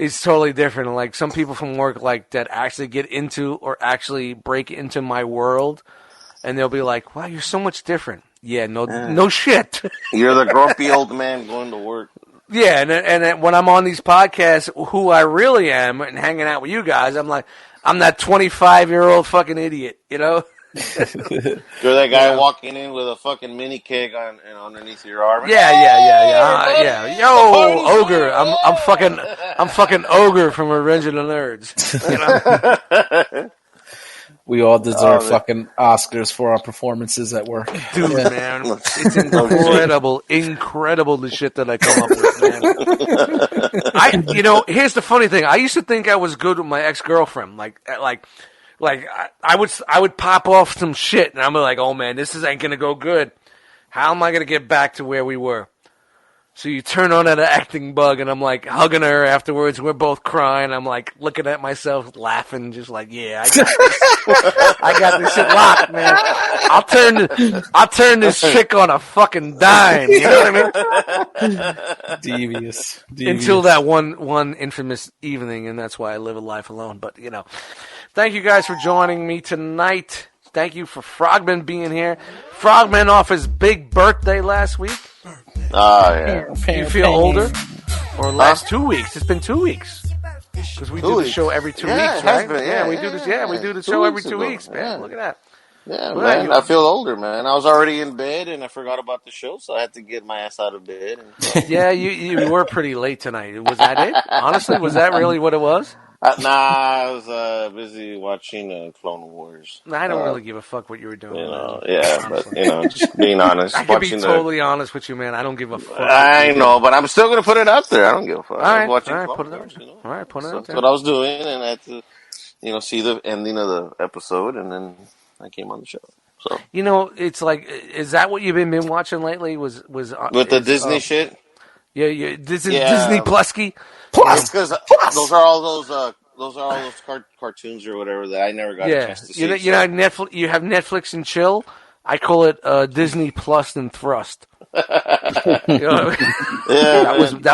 is totally different. Like some people from work, like that actually get into or actually break into my world, and they'll be like, "Wow, you're so much different." Yeah, no shit. You're the grumpy old man going to work. Yeah, and then when I'm on these podcasts, who I really am, and hanging out with you guys, I'm like, I'm that 25-year-old fucking idiot, you know. You're that guy walking in with a fucking mini keg on and underneath your arm. Yeah. Yo, ogre. I'm fucking ogre from Revenge of the Nerds. You know? We all deserve fucking Oscars for our performances at work. Dude, man, it's incredible the shit that I come up with, man. Here's the funny thing. I used to think I was good with my ex-girlfriend. Like I would pop off some shit, and I'm like, oh man, ain't gonna go good. How am I gonna get back to where we were? So you turn on that acting bug, and I'm like hugging her afterwards. We're both crying. I'm like looking at myself, laughing, just like, yeah, I got this shit locked, man. I'll turn this chick on a fucking dime. You know what I mean? Devious. Until that one infamous evening, and that's why I live a life alone. But thank you guys for joining me tonight. Thank you for Frogman being here. Frogman off his big birthday last week. Oh, yeah. Do you feel older? Or last 2 weeks? It's been 2 weeks. Because we do the show every 2 weeks, right? We do this. Yeah, we do the show every 2 weeks, man. Yeah. Look at that. Yeah, man. I feel older, man. I was already in bed, and I forgot about the show, so I had to get my ass out of bed. Yeah, you were pretty late tonight. Was that it? Honestly, was that really what it was? I was busy watching Clone Wars. I don't really give a fuck what you were doing. But just being honest. I can be totally honest with you, man. I don't give a fuck. I know, but I'm still gonna put it out there. I don't give a fuck. All right, watching put it out there. All right, put it out there. That's what I was doing, and I had to, see the ending of the episode, and then I came on the show. So it's like, is that what you've been watching lately? Was with the Disney shit? Yeah, Disney Plusky. Plus, because those are all those cartoons or whatever that I never got a chance to see. Netflix. You have Netflix and chill. I call it Disney Plus and Thrust. That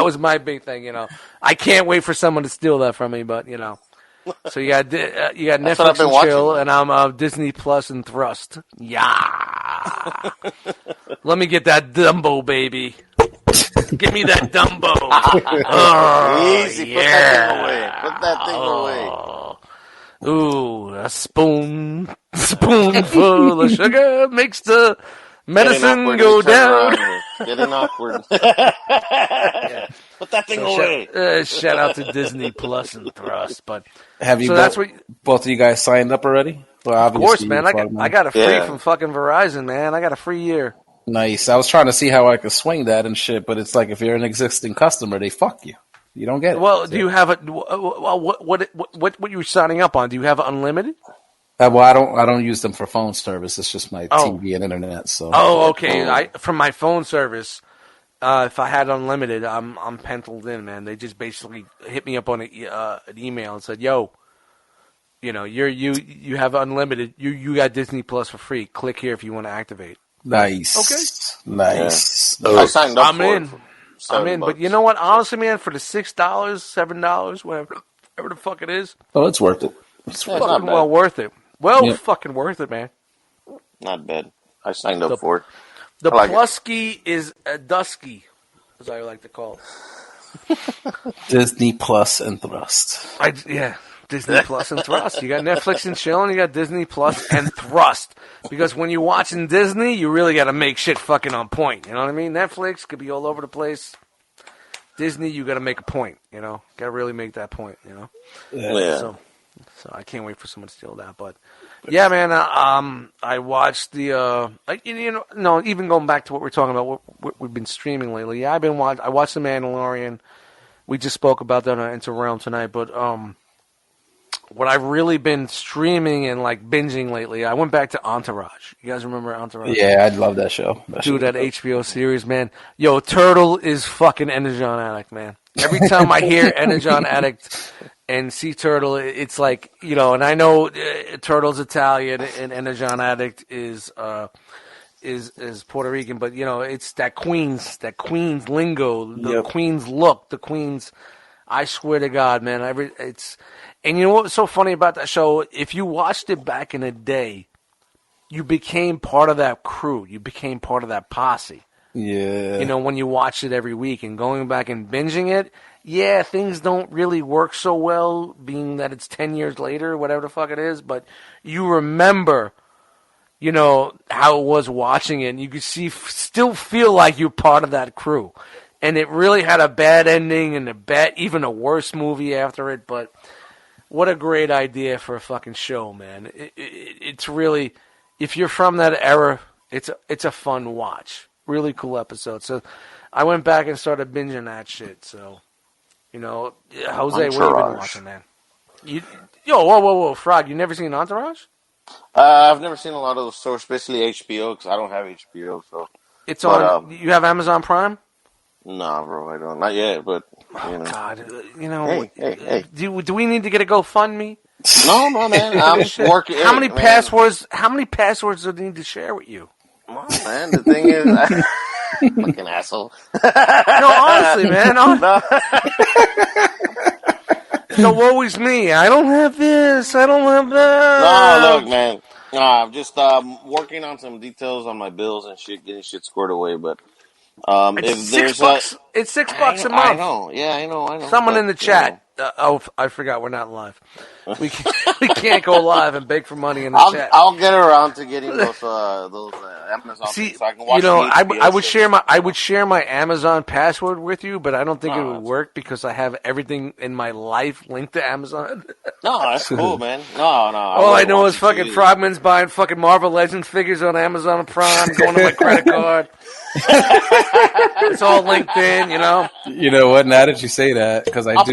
was my big thing. I can't wait for someone to steal that from me, but So you got Netflix and chill, and I'm Disney Plus and Thrust. Yeah. Let me get that Dumbo, baby. Give me that Dumbo. Easy. Yeah. Put that thing away. Ooh, a spoonful of sugar makes the medicine go down. Getting awkward. Yeah. Put that thing away. Shout out to Disney Plus and Thrust. But have you? Both of you guys signed up already? Well, of course, man. I got a free from fucking Verizon, man. I got a free year. Nice. I was trying to see how I could swing that and shit, but it's like if you're an existing customer, they fuck you. You don't get it. Well, do you have a what you were signing up on? Do you have unlimited? Well, I don't use them for phone service. It's just my TV and internet. So. Oh, okay. From my phone service, if I had unlimited, I'm penciled in, man. They just basically hit me up on an email and said, "Yo, you have unlimited. You got Disney Plus for free. Click here if you want to activate." Nice. Okay. Nice. Yeah. I signed up. I'm in. But you know what? Honestly, man, for the $6, $7, whatever the fuck it is. Oh, it's worth it. It's fucking well worth it. Fucking worth it, man. Not bad. I signed up for it. The Plusky is a Dusky, as I like to call it. Disney Plus and Thrust. Disney Plus and Thrust. You got Netflix and chill, and you got Disney Plus and Thrust. Because when you're watching Disney, you really got to make shit fucking on point. You know what I mean? Netflix could be all over the place. Disney, you got to make a point. Got to really make that point. Yeah. So I can't wait for someone to steal that. But yeah, man. I watched the. Even going back to what we're talking about, what we've been streaming lately. Yeah, I watched The Mandalorian. We just spoke about that on Into Realm tonight, but what I've really been streaming and binging lately, I went back to Entourage. You guys remember Entourage? Yeah, I love that show. That HBO series, man. Yo, Turtle is fucking Energon Addict, man. Every time I hear Energon Addict and see Turtle, it's like, and I know Turtle's Italian and Energon Addict is Puerto Rican, but it's that Queens lingo, the Queens look, the Queens. I swear to God, man. And you know what's so funny about that show? If you watched it back in the day, you became part of that crew. You became part of that posse. Yeah. You know, when you watched it every week and going back and binging it, yeah, things don't really work so well, being that it's 10 years later, whatever the fuck it is, but you remember, you know, how it was watching it, and you could still feel like you're part of that crew. And it really had a bad ending and even a worse movie after it, but what a great idea for a fucking show, man. It's really, if you're from that era, it's a fun watch. Really cool episode. So I went back and started binging that shit, so... You know, Jose, what have you been watching, man? Whoa, Frog, you never seen Entourage? I've never seen a lot of those stores, especially HBO, because I don't have HBO. So it's on. You have Amazon Prime? Nah, bro, I don't. Not yet, but you know. God, you know. Hey. Do we need to get a GoFundMe? No, man. I'm working. How many passwords? How many passwords do they need to share with you? Come on, man. The thing is. Fucking asshole. No, honestly, man. So woe is me. I don't have this. I don't have that. No, look, man. I'm just working on some details on my bills and shit, getting shit scored away. But it's $6. It's $6 a month. I know. Yeah, I know. Someone in the chat. I forgot we're not live. We can't go live and beg for money in the chat. I'll get around to getting those Amazon. See, so I can watch I would share my Amazon password with you, but I don't think it would work because I have everything in my life linked to Amazon. No, that's cool, man. No. All I know is fucking Frogman's buying fucking Marvel Legends figures on Amazon Prime, going to my credit card. It's all linked in, you know. You know what? Now that you say that, because I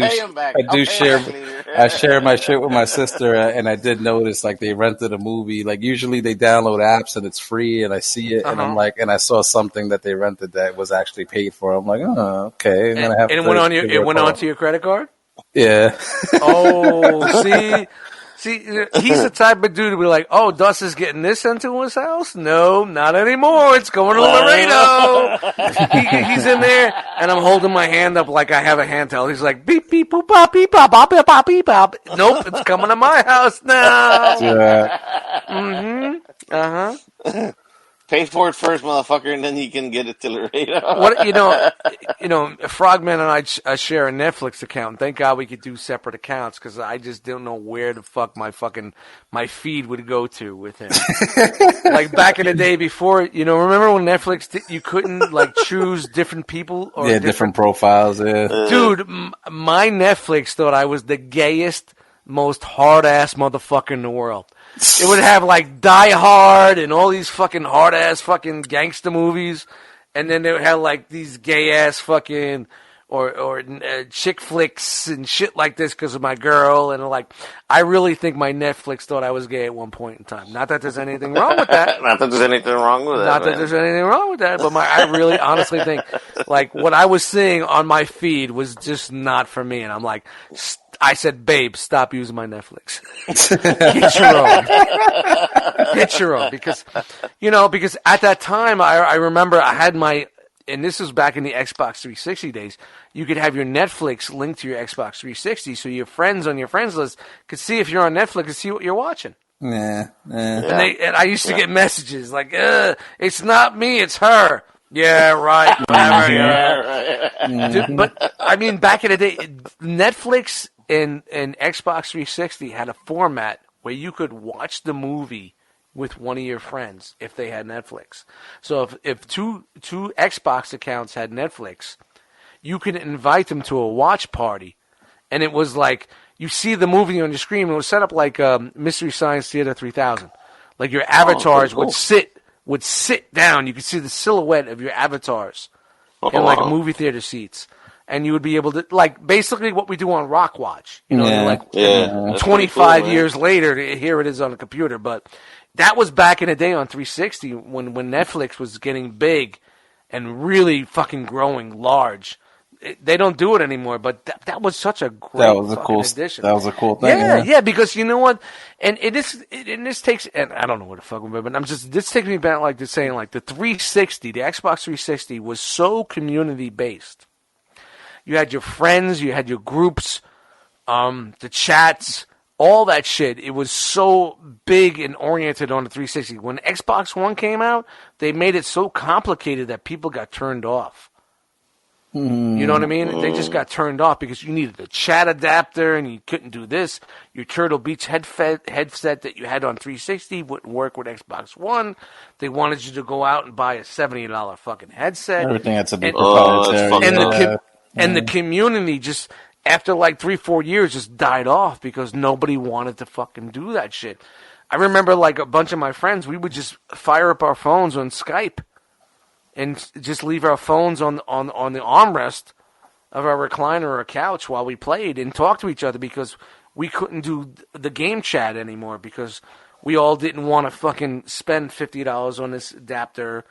share my shit with my sister, and I did notice like they rented a movie. Like usually they download apps and it's free, and I see it, and I'm like, and I saw something that they rented that was actually paid for. I'm like, oh, okay. And it went on onto your credit card. Yeah. Oh, See, he's the type of dude to be like, oh, Dust is getting this into his house? No, not anymore. It's going to Laredo. He's in there, and I'm holding my hand up like I have a handheld. He's like, beep, beep, boop, bop, beep, bop, bop, beep, bop, beep, bop. Nope, it's coming to my house now. Yeah. Mm-hmm. Uh-huh. Pay for it first, motherfucker, and then you can get it to Laredo. What you know, Frogman and I share a Netflix account. Thank God we could do separate accounts because I just don't know where the fuck my feed would go to with him. Like back in the day before, you know, remember when Netflix you couldn't like choose different people or different profiles. Yeah, dude, my Netflix thought I was the gayest, most hard ass motherfucker in the world. It would have like Die Hard and all these fucking hard ass fucking gangster movies, and then they would have like these gay ass fucking or chick flicks and shit like this because of my girl. And like, I really think my Netflix thought I was gay at one point in time. Not that there's anything wrong with that. Not that there's anything wrong with that. Not that there's anything wrong with that. But I really honestly think like what I was seeing on my feed was just not for me. And I'm like, I said, babe, stop using my Netflix. Get your own. Get your own. Because at that time, I remember I had and this was back in the Xbox 360 days, you could have your Netflix linked to your Xbox 360 so your friends on your friends list could see if you're on Netflix and see what you're watching. Yeah. And I used to get messages like, it's not me, it's her. Yeah, right. Dude, but, I mean, back in the day, Netflix and Xbox 360 had a format where you could watch the movie with one of your friends if they had Netflix. So if two Xbox accounts had Netflix, you could invite them to a watch party, and it was like you see the movie on your screen. It was set up like Mystery Science Theater 3000. Like your avatars would sit down. You could see the silhouette of your avatars in like movie theater seats. And you would be able to, like, basically what we do on Rock Watch. You know, 25 years later, here it is on the computer. But that was back in the day on 360 when Netflix was getting big and really fucking growing large. They don't do it anymore, but that was such a great addition. That was a cool thing. Yeah, because you know what? And this takes, and I don't know what the fuck, but this takes me back like to saying like the 360, the Xbox 360 was so community based. You had your friends, you had your groups, the chats, all that shit. It was so big and oriented on the 360. When Xbox One came out, they made it so complicated that people got turned off. You know what I mean? They just got turned off because you needed a chat adapter and you couldn't do this. Your Turtle Beach headset that you had on 360 wouldn't work with Xbox One. They wanted you to go out and buy a $70 fucking headset. Everything had to be proprietary. And the community just, after like 3-4 years, just died off because nobody wanted to fucking do that shit. I remember like a bunch of my friends, we would just fire up our phones on Skype and just leave our phones on the armrest of our recliner or a couch while we played and talk to each other because we couldn't do the game chat anymore because we all didn't want to fucking spend $50 on this adapter,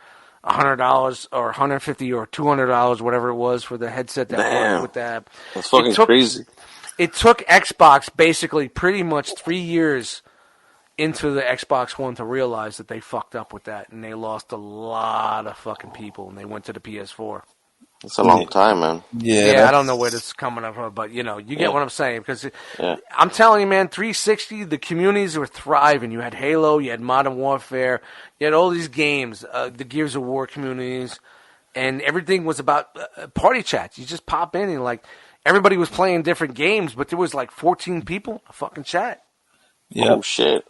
$100 or $150 or $200, whatever it was, for the headset that worked with that. That's fucking crazy. It took Xbox basically pretty much 3 years into the Xbox One to realize that they fucked up with that, and they lost a lot of fucking people, and they went to the PS4. It's a long time, man. Yeah, I don't know where this is coming from, but you get what I'm saying. Because I'm telling you, man, 360, the communities were thriving. You had Halo, you had Modern Warfare, you had all these games, the Gears of War communities, and everything was about party chats. You just pop in and like everybody was playing different games, but there was like 14 people a fucking chat. Yep. Oh shit.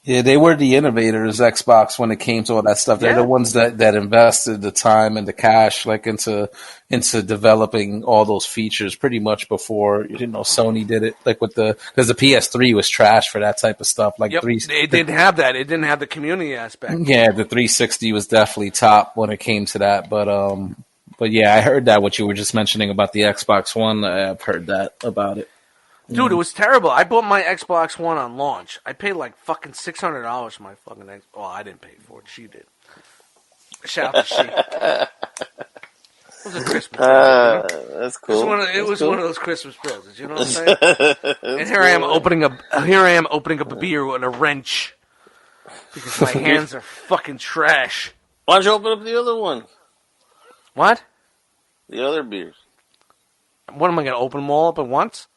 Yeah, they were the innovators, Xbox, when it came to all that stuff. They're the ones that invested the time and the cash like into developing all those features pretty much before Sony did it. Like because the PS3 was trash for that type of stuff. Like it didn't have that. It didn't have the community aspect. Yeah, the 360 was definitely top when it came to that. But yeah, I heard that what you were just mentioning about the Xbox One. I've heard that about it. Dude, it was terrible. I bought my Xbox One on launch. I paid like fucking $600 for my fucking Xbox. Well, I didn't pay for it. She did. Shout out to she. It was a Christmas present. That's cool. It was one of those Christmas presents. You know what I'm saying? And here I am opening up a beer with a wrench because my hands are fucking trash. Why don't you open up the other one? What? The other beers. What am I going to open them all up at once?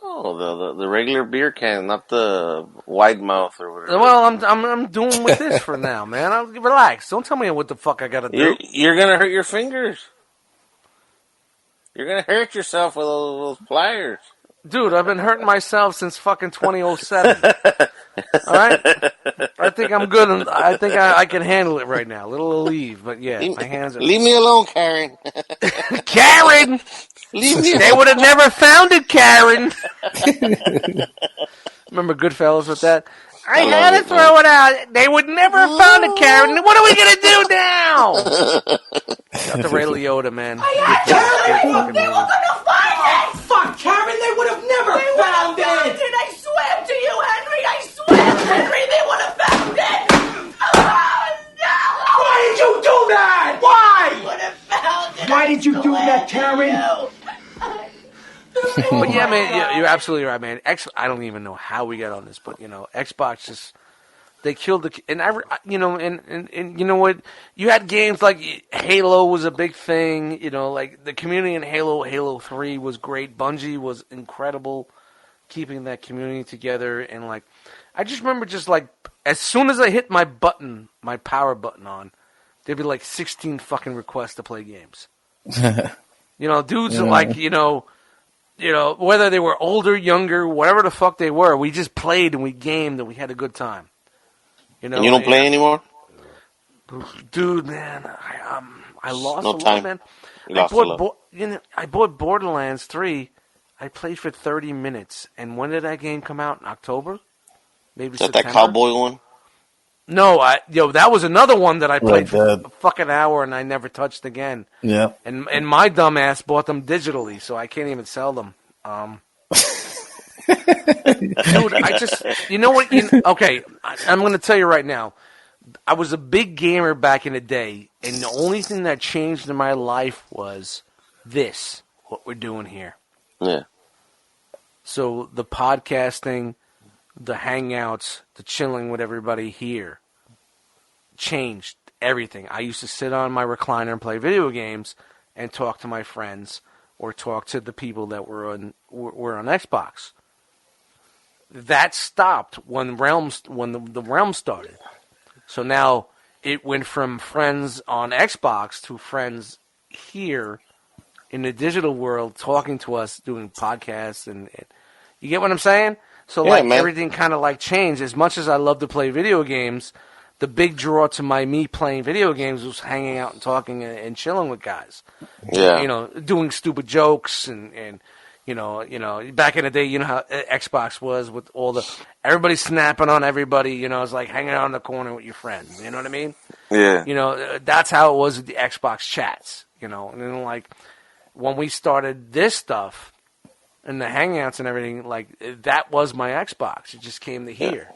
Oh, the regular beer can, not the wide mouth or whatever. Well, I'm doing with this for now, man. Relax. Don't tell me what the fuck I gotta do. You're gonna hurt your fingers. You're gonna hurt yourself with those pliers. Dude, I've been hurting myself since fucking 2007. All right? I think I'm good. I think I can handle it right now. A little relieved, but yeah, my hands are... Leave me alone, Karen. Karen! Leave me alone. They would have never found it, Karen. Remember Goodfellas with that? I had to throw it out. They would never have found it, Karen. What are we going to do now? Got the Ray Liotta, man. They were going to find it. Fuck, Karen, they would have never found it. I swear to you, Henry. I swear, Henry, they would have found it. Oh, no. Why did you do that? Why? They would have found it. Why did you do that, Karen? But yeah, man, you're absolutely right, man. I don't even know how we got on this, but Xbox just they killed the and and you know what? You had games like Halo was a big thing. Like the community in Halo 3 was great. Bungie was incredible, keeping that community together. And like, I just remember just like as soon as I hit my power button on, there'd be like 16 fucking requests to play games. Dudes are like whether they were older, younger, whatever the fuck they were, we just played and we gamed and we had a good time. And you don't play anymore? Dude, man, I lost no a time. lot, man. You lost a lot. I bought Borderlands 3. I played for 30 minutes. And when did that game come out? In October? Maybe Is that September? that cowboy one? No, that was another one that I played for a fucking hour and I never touched again. Yeah. And my dumb ass bought them digitally, so I can't even sell them. Dude, I just... You know what? Okay, I'm going to tell you right now. I was a big gamer back in the day, and the only thing that changed in my life was this, what we're doing here. Yeah. So the podcasting, the hangouts, the chilling with everybody here changed everything. I used to sit on my recliner and play video games and talk to my friends or talk to the people that were on Xbox. That stopped when the Realm started. So now it went from friends on Xbox to friends here in the digital world talking to us, doing podcasts, and you get what I'm saying? So everything kind of changed. As much as I love to play video games, the big draw to me playing video games was hanging out and talking and chilling with guys. Yeah. Doing stupid jokes and back in the day, you know how Xbox was with everybody snapping on everybody. It's like hanging out in the corner with your friends. You know what I mean? Yeah. That's how it was with the Xbox chats. And then when we started this stuff and the Hangouts and everything, that was my Xbox. It just came to here.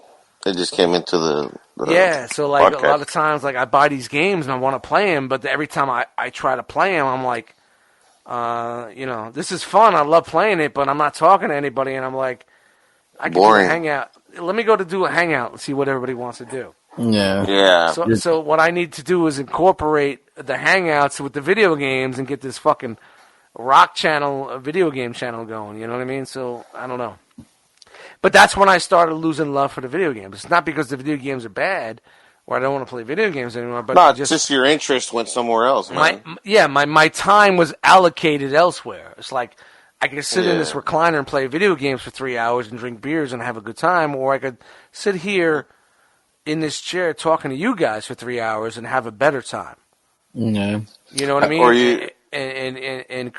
It just came into the so podcast. A lot of times, I buy these games and I want to play them, but every time I try to play them, I'm like, this is fun. I love playing it, but I'm not talking to anybody, and I'm like, I can do a Hangout. Let me go to do a Hangout and see what everybody wants to do. Yeah. So what I need to do is incorporate the Hangouts with the video games and get this fucking rock channel, a video game channel going. You know what I mean? So I don't know. But that's when I started losing love for the video games. It's not because the video games are bad or I don't want to play video games anymore. But no, just your interest went somewhere else, man. My time was allocated elsewhere. It's like I could sit in this recliner and play video games for 3 hours and drink beers and have a good time, or I could sit here in this chair talking to you guys for 3 hours and have a better time. Yeah. You know what I mean? Or you and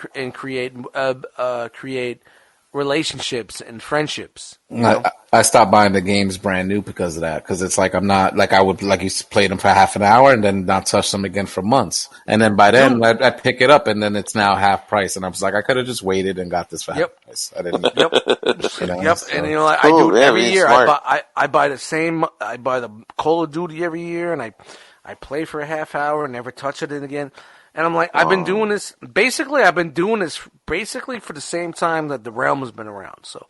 create relationships and friendships. I stopped buying the games brand new because of that. Because it's like I'm not I would used to play them for half an hour and then not touch them again for months. And then by then I pick it up and then it's now half price. And I was like, I could have just waited and got this for half price. I didn't. And I do it every year. I buy the Call of Duty every year, and I play for a half hour and never touch it again. And I'm like, I've been doing this for the same time that the Realm has been around. So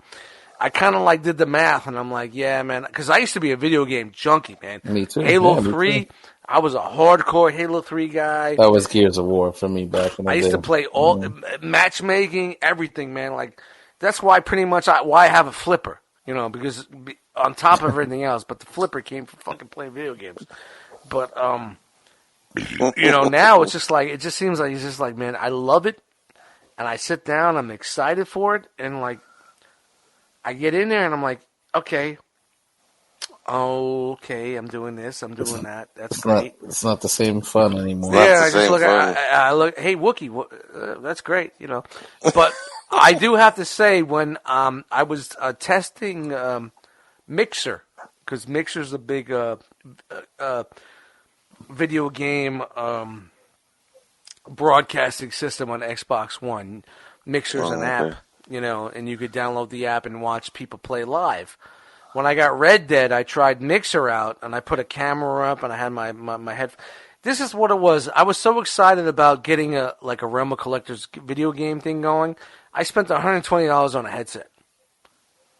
I kind of did the math, and I'm like, yeah, man, because I used to be a video game junkie, man. Me too. Halo 3, I was a hardcore Halo 3 guy. That was Gears of War for me back in the day. I used to play all matchmaking, everything, man. That's why pretty much why I have a flipper, because on top of everything else, but the flipper came from fucking playing video games. But now it's just it just seems like it's just man, I love it, and I sit down, I'm excited for it, and I get in there and I'm like, okay, I'm doing this, I'm doing that. That's great. It's not the same fun anymore. Yeah, I just look. I look. Hey, Wookie, that's great, But I do have to say, when I was testing Mixer, because Mixer's a big video game broadcasting system on Xbox One. Mixer's an app, and you could download the app and watch people play live. When I got Red Dead, I tried Mixer out, and I put a camera up, and I had my head. This is what it was. I was so excited about getting a Realm of Collectors video game thing going. I spent $120 on a headset.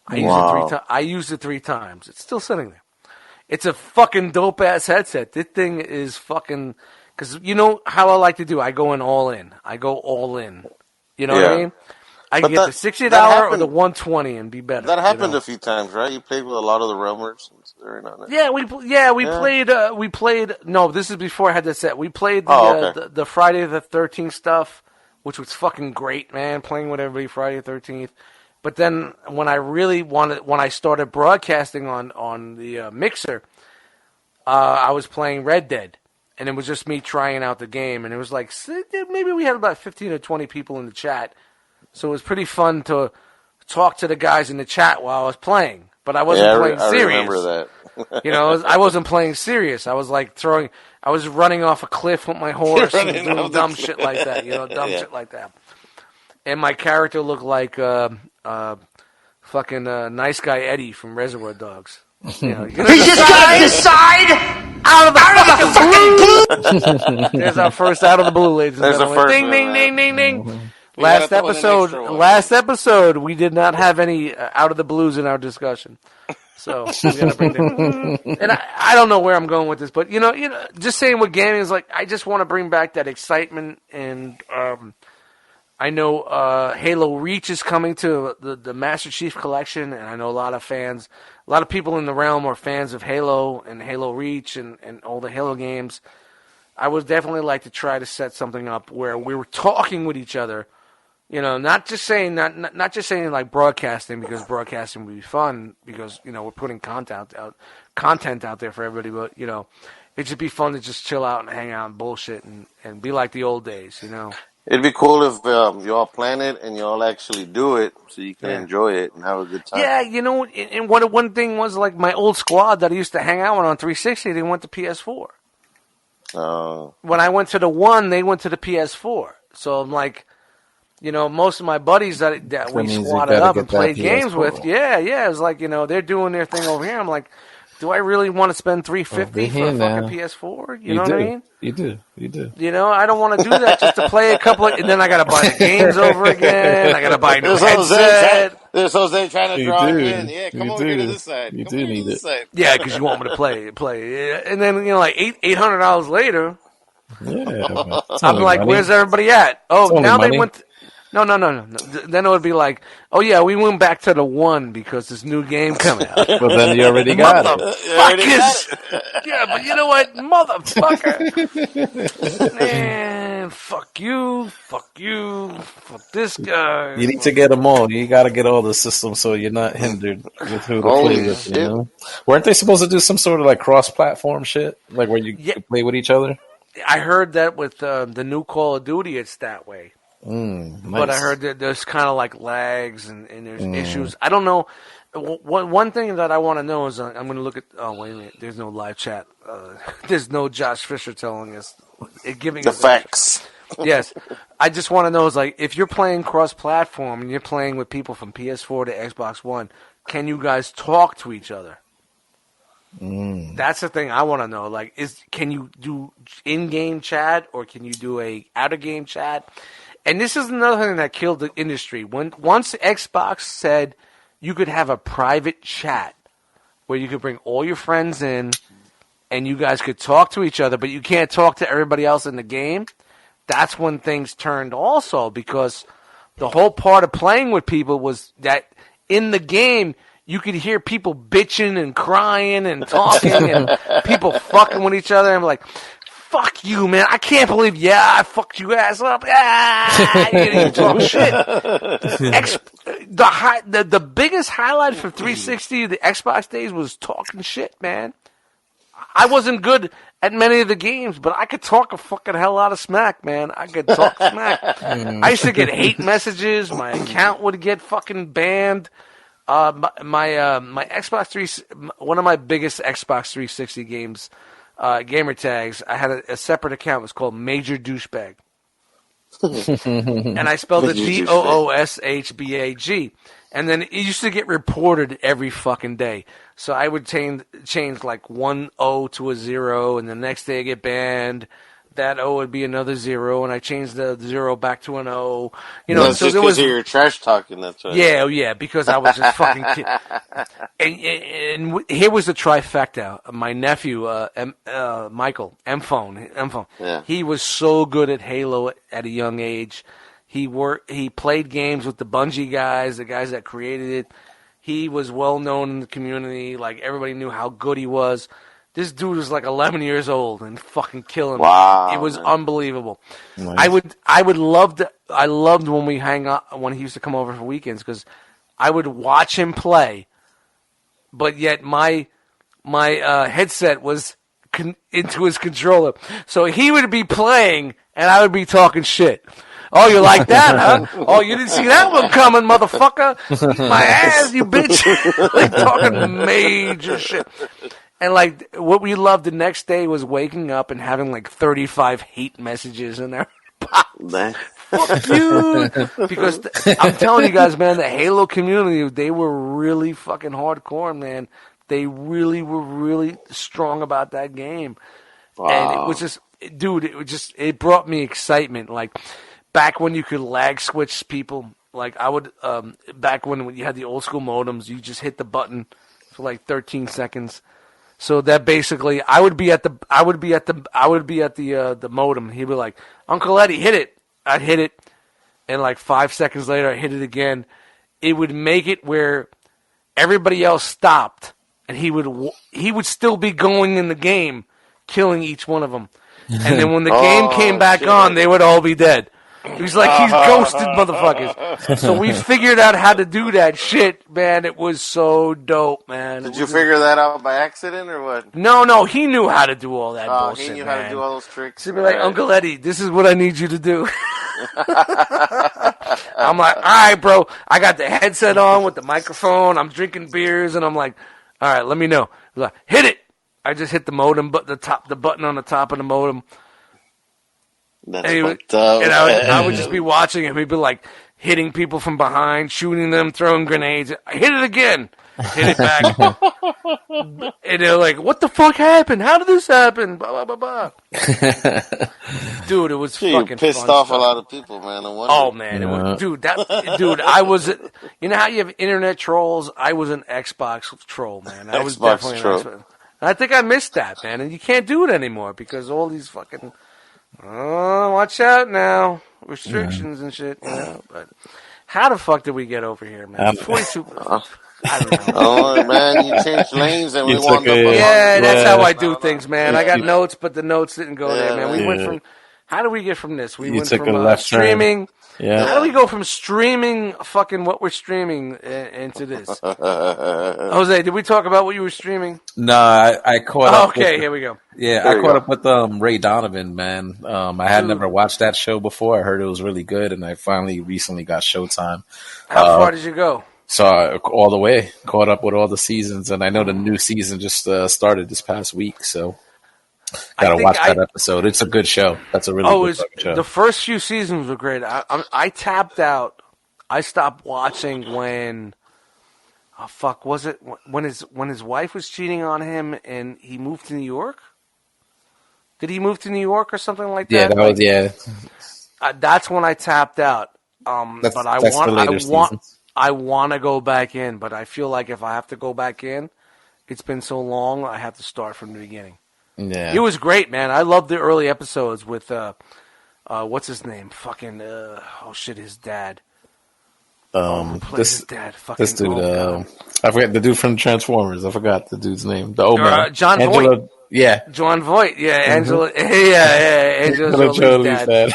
I used it 3 times. It's still sitting there. It's a fucking dope-ass headset. This thing is fucking... Because you know how I like to do? I go all in. You know what I mean? I can get the $60 or the $120 and be better. That happened a few times, right? You played with a lot of the Realmers. We played... No, this is before I had the set. We played the Friday the 13th stuff, which was fucking great, man. Playing with everybody Friday the 13th. But then when I started broadcasting on the Mixer, I was playing Red Dead, and it was just me trying out the game, and it was maybe we had about 15 or 20 people in the chat, so it was pretty fun to talk to the guys in the chat while I was playing. But I wasn't playing serious. I remember that. I wasn't playing serious. I was I was running off a cliff with my horse and doing dumb shit like that. Shit like that. And my character looked like fucking nice guy Eddie from Reservoir Dogs. He just got to decide out of the fucking blue. There's our first out of the blue, ladies and gentlemen. Ding, ding, ding, ding, ding. Last episode, we did not have any out of the blues in our discussion. So we gotta bring them. And I don't know where I'm going with this, but just saying what gaming is like. I just want to bring back that excitement, and I know Halo Reach is coming to the Master Chief Collection, and I know a lot of people in the realm are fans of Halo and Halo Reach and all the Halo games. I would definitely like to try to set something up where we were talking with each other, not just saying like broadcasting, because broadcasting would be fun because we're putting content out there for everybody, but it'd just be fun to just chill out and hang out and bullshit and be like the old days, It'd be cool if you all plan it and you all actually do it so you can enjoy it and have a good time. Yeah, and one thing was like my old squad that I used to hang out with on 360, they went to PS4. When I went to the 1, they went to the PS4. So I'm like, most of my buddies that we squatted up and played games with, it was like, they're doing their thing over here. I'm like, do I really want to spend $350 for a fucking PS4? You know what I mean? You do. I don't want to do that just to play a couple and then I got to buy the games over again. I got to buy a new headset. There's Jose trying to draw you in. Yeah, come over here to this side. You do need it. Yeah, because you want me to play. And then, like $800 later, I'm like, money. Where's everybody at? Oh, now they went... No. Then it would be like, oh yeah, we went back to the 1 because this new game coming out. Well, then you already got it. Yeah, but you know what, motherfucker? Man, fuck you, fuck this guy. You need to get them all. You got to get all the systems so you're not hindered with who to play with. Weren't they supposed to do some sort of like cross-platform shit, like where you play with each other? I heard that with the new Call of Duty, it's that way. Nice. But I heard that there's kind of like lags and there's issues. I don't know. One thing that I want to know is I'm going to look at. Oh wait a minute. There's no live chat. There's no Josh Fisher telling us, giving the us facts. Yes, I just want to know is like if you're playing cross-platform and you're playing with people from PS4 to Xbox One, can you guys talk to each other? That's the thing I want to know. Like, can you do in-game chat or can you do a out-of-game chat? And this is another thing that killed the industry. Once Xbox said you could have a private chat where you could bring all your friends in and you guys could talk to each other, but you can't talk to everybody else in the game, that's when things turned also, because the whole part of playing with people was that in the game you could hear people bitching and crying and talking and people fucking with each other. I'm like, fuck you, man. I can't believe, I fucked you ass up. You didn't even talk shit. The biggest highlight for 360, the Xbox days, was talking shit, man. I wasn't good at many of the games, but I could talk a fucking hell lot of smack, man. I could talk smack. I used to get hate messages. My account would get fucking banned. My Xbox one of my biggest Xbox 360 games, gamer tags, I had a separate account. It was called Major Douchebag. And I spelled it DOOSHBAG. And then it used to get reported every fucking day. So I would change like 1 O to a 0, and the next day I get banned. That O would be another 0, and I changed the 0 back to an O. That's so just because you're trash talking. That's right. Yeah, because I was just fucking. And here was the trifecta. My nephew, Michael, M-Phone. Yeah. He was so good at Halo at a young age. He played games with the Bungie guys, the guys that created it. He was well known in the community. Like, everybody knew how good he was. This dude was like 11 years old and fucking killing me. Wow, it was man. Unbelievable. Nice. I loved when we hang out, when he used to come over for weekends, because I would watch him play, but yet my headset was into his controller. So he would be playing and I would be talking shit. Oh, you like that, huh? Oh, you didn't see that one coming, motherfucker. My ass, you bitch. Like, talking major shit. And, like, what we loved the next day was waking up and having, like, 35 hate messages in there. Fuck you. Because I'm telling you guys, man, the Halo community, they were really fucking hardcore, man. They really were really strong about that game. Wow. And it was just, dude, it brought me excitement. Like, back when you could lag switch people, like, I would, back when you had the old school modems, you just hit the button for, like, 13 seconds. So that basically, I would be at the modem. He'd be like, Uncle Eddie, hit it. I'd hit it. and like 5 seconds later I hit it again, it would make it where everybody else stopped, and he would still be going in the game, killing each one of them. And then when the game came back on, they would all be dead. He's like, he's ghosted motherfuckers. So we figured out how to do that shit, man. It was so dope, man. Did you figure that out by accident or what? No, he knew how to do all that bullshit, he knew man. how to do all those tricks. He'd be like, Uncle Eddie, this is what I need you to do. I'm like, all right, bro. I got the headset on with the microphone. I'm drinking beers, and I'm like, all right, let me know. He's like, hit it. I just hit the modem, but the button on the top of the modem. That's fucked up. And I would just be watching him. He'd be like hitting people from behind, shooting them, throwing grenades. I hit it again. Hit it back. And they're like, what the fuck happened? How did this happen? Blah, blah, blah, blah. Dude, it was fucking you pissed fun off stuff. a lot of people, man. No wonder. Oh, man. It was, dude, I was, you know how you have internet trolls? I was an Xbox troll, man. I was Xbox definitely troll. an Xbox. I think I missed that, man. And you can't do it anymore because all these fucking, watch out now. Restrictions and shit, you know. But how the fuck did we get over here, man? 42. I don't know. Oh, man, you changed lanes and we wound up. Yeah, that's how I do things, man. I got notes, but the notes didn't go there, man. We went from. How do we get from this? We went took from a left turn. streaming. Yeah. How do we go from streaming fucking what we're streaming into this? Jose, did we talk about what you were streaming? No, I caught up. Okay, here we go. Yeah, I caught up with Ray Donovan, man. I had never watched that show before. I heard it was really good, and I finally recently got Showtime. How far did you go? So all the way, caught up with all the seasons, and I know the new season just started this past week, so gotta watch that episode. It's a good show. That's a really good show. The first few seasons were great. I tapped out. I stopped watching when. Oh fuck! Was it when his wife was cheating on him and he moved to New York? Did he move to New York or something like that? Yeah, that was that's when I tapped out. But I want to go back in, but I feel like if I have to go back in, it's been so long, I have to start from the beginning. Yeah, it was great, man. I loved the early episodes with what's his name? Fucking his dad. His dad. Fucking this dude. I forgot the dude from Transformers. I forgot the dude's name. The old man, John Voight. Yeah, John Voight. Yeah, Angela. Yeah, Angela Jolie's dad.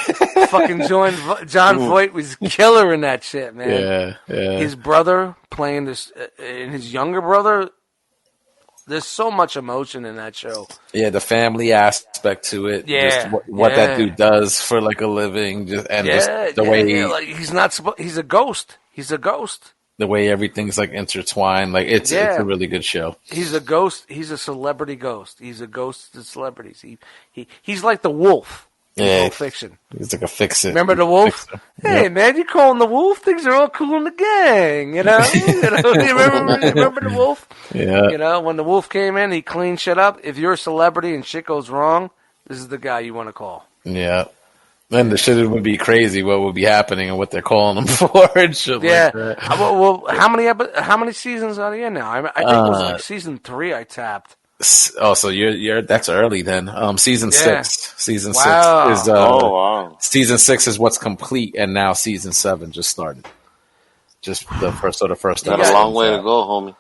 Fucking John Voight was killer in that shit, man. Yeah. His brother playing this, and his younger brother. There's so much emotion in that show. Yeah, the family aspect to it. Yeah, just what that dude does for like a living, just the way like he's not. He's a ghost. He's a ghost. The way everything's like intertwined, like it's a really good show. He's a ghost. He's a celebrity ghost. He's a ghost to celebrities. He's like the wolf. Yeah, fiction. He's like a fixer. Remember the wolf? Hey man, you calling the wolf? Things are all cool in the gang, you know. You remember the wolf? Yeah. You know when the wolf came in, he cleaned shit up. If you're a celebrity and shit goes wrong, this is the guy you want to call. Yeah. Then the shit would be crazy. What would be happening and what they're calling them for and shit like that. Well, how many seasons are there now? I think it was like season 3. I tapped. Oh, so you're that's early then. Season 6. Season 6 is season 6 is what's complete, and now season 7 just started. Just the first Got a long way to go, homie.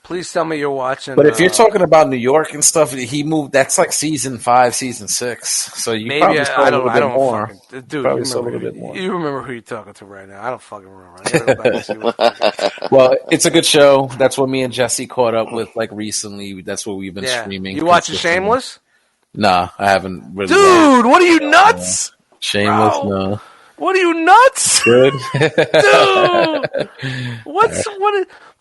Please tell me you're watching. But if you're talking about New York and stuff, he moved. That's like season 5, season 6. So you maybe probably saw a little bit more. Dude, probably saw a little bit more. You remember who you're talking to right now? I don't fucking remember. Well, it's a good show. That's what me and Jesse caught up with like recently. That's what we've been streaming. You watching Shameless? Nah, I haven't really. Dude, what are you nuts? Shameless, no. What are you nuts? Good. Dude,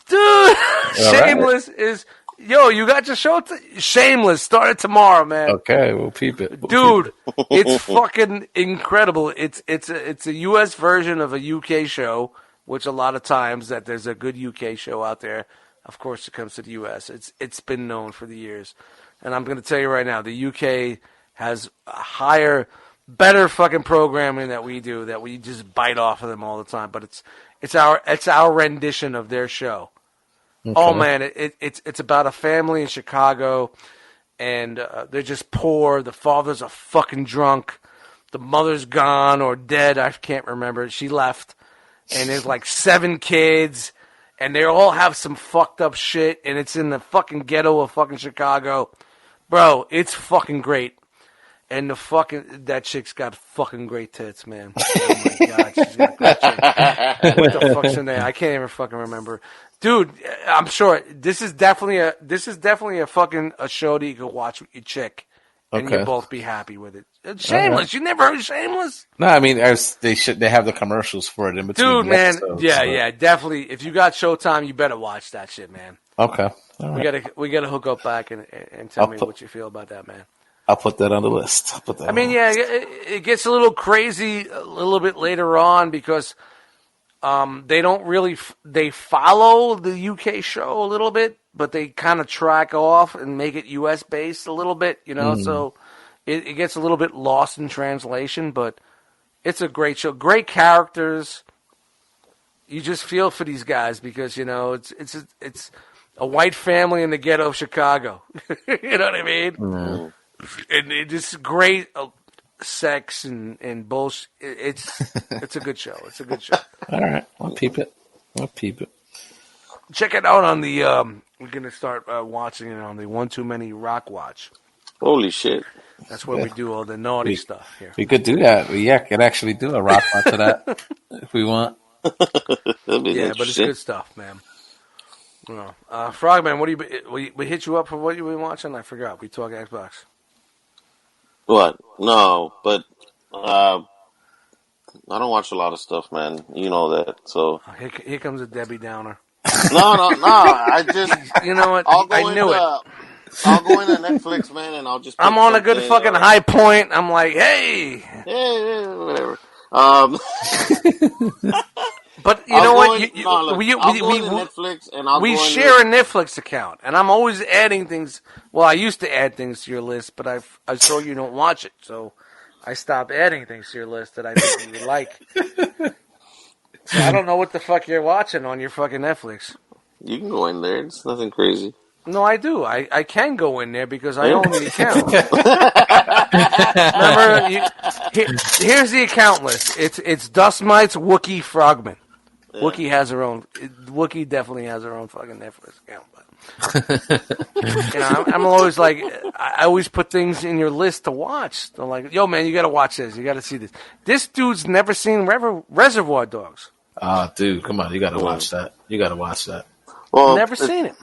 dude, Shameless is you got your show. Shameless started tomorrow, man. Okay, we'll peep it, dude. It's fucking incredible. It's a U.S. version of a UK show, which a lot of times that there's a good UK show out there. Of course, it comes to the U.S. It's been known for the years, and I'm going to tell you right now, the UK has a better fucking programming that we do. That we just bite off of them all the time, but it's our rendition of their show. Okay. Oh man, it's about a family in Chicago, and they're just poor. The father's a fucking drunk. the mother's gone or dead. I can't remember. She left, and there's like 7 kids, and they all have some fucked up shit, and it's in the fucking ghetto of fucking Chicago. Bro, it's fucking great. And that chick's got fucking great tits, man. Oh my god, she's got great tits. What the fuck's her name? I can't even fucking remember. Dude, I'm sure this is definitely a fucking a show that you can watch with your chick, and you'll both be happy with it. It's Shameless. Right. You never heard of Shameless? No, I mean they have the commercials for it in between. Dude, man, yeah, definitely. If you got Showtime, you better watch that shit, man. Okay, all right. We gotta hook up back and tell me what you feel about that, man. I'll put that on the list. It gets a little crazy a little bit later on because they don't really they follow the UK show a little bit, but they kind of track off and make it US based a little bit, you know. So it gets a little bit lost in translation, but it's a great show, great characters. You just feel for these guys because you know it's a white family in the ghetto of Chicago. You know what I mean? Mm-hmm. And it's great sex and bullshit. It's a good show. It's a good show. All right, I'll peep it. Check it out on the. We're gonna start watching it on the One Too Many Rock Watch. Holy shit! That's where we do all the naughty stuff here. We could do that. We could actually do a rock watch of that if we want. Yeah, but it's good stuff, man. Frogman, what do we hit you up for what you been watching? I forgot. We talk Xbox. What? No, but I don't watch a lot of stuff, man. You know that. So here comes a Debbie Downer. No. I just you know what? I knew it. I'll go into Netflix, man, and I'll just. I'm on a good fucking high point. I'm like, hey. Yeah, whatever. But you know what? Netflix and we share a Netflix account, and I'm always adding things. Well, I used to add things to your list, but I saw you don't watch it, so I stopped adding things to your list that I think you would like. So I don't know what the fuck you're watching on your fucking Netflix. You can go in there. It's nothing crazy. No, I do. I can go in there because I own the account. Remember, here's the account list. It's Dust Mites, Wookie, Frogman. Yeah. Wookie definitely has her own fucking Netflix account. But you know, I'm always like, I always put things in your list to watch. They're like, yo, man, you got to watch this. You got to see this. This dude's never seen Reservoir Dogs. Oh, dude, come on, you got to watch that. Well, never seen it.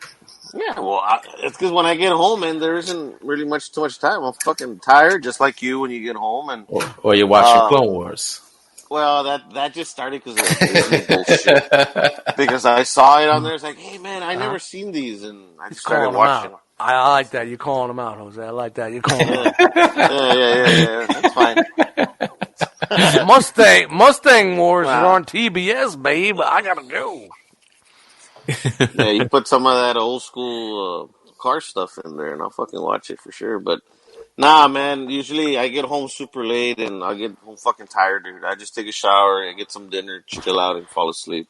Yeah, well, it's because when I get home and there isn't really too much time. I'm fucking tired, just like you when you get home, and or you're watching Clone Wars. Well, that just started because of Disney bullshit. Because I saw it on there. It's like, hey man, I never seen these, and I just started watching them. I like that. You're calling them out, Jose. I like that. You're calling them out. Yeah. That's fine. Mustang Wars are on TBS, babe. I gotta go. Yeah, you put some of that old school car stuff in there, and I'll fucking watch it for sure. But nah, man. Usually I get home super late, and I get home fucking tired, dude. I just take a shower, I get some dinner, chill out, and fall asleep.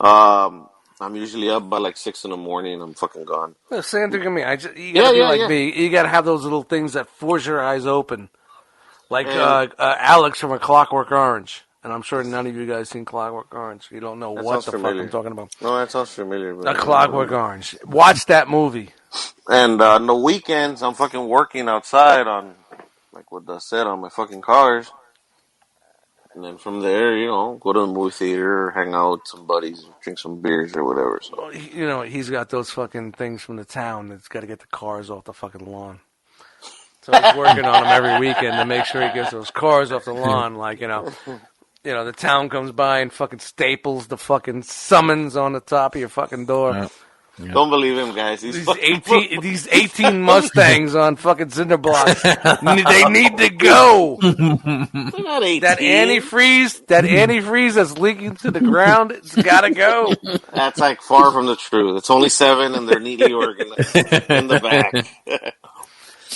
I'm usually up by like 6 in the morning, and I'm fucking gone. Same thing to me. You gotta be like me. You gotta have those little things that force your eyes open, like Alex from A Clockwork Orange. And I'm sure none of you guys seen Clockwork Orange. You don't know what the fuck I'm talking about. No, that sounds familiar. A Clockwork Orange. Watch that movie. And on the weekends, I'm fucking working outside on, like what I said, on my fucking cars. And then from there, you know, go to the movie theater, or hang out with some buddies, drink some beers or whatever. So, well, you know, he's got those fucking things from the town that's got to get the cars off the fucking lawn. So he's working on them every weekend to make sure he gets those cars off the lawn, like, you know, the town comes by and fucking staples the fucking summons on the top of your fucking door. Yeah. Yeah. Don't believe him, guys. These 18 Mustangs on fucking cinder blocks. They need to go. They're not 18. That antifreeze that's leaking to the ground, it's gotta go. That's like far from the truth. It's only 7 and they're neatly organized in the back.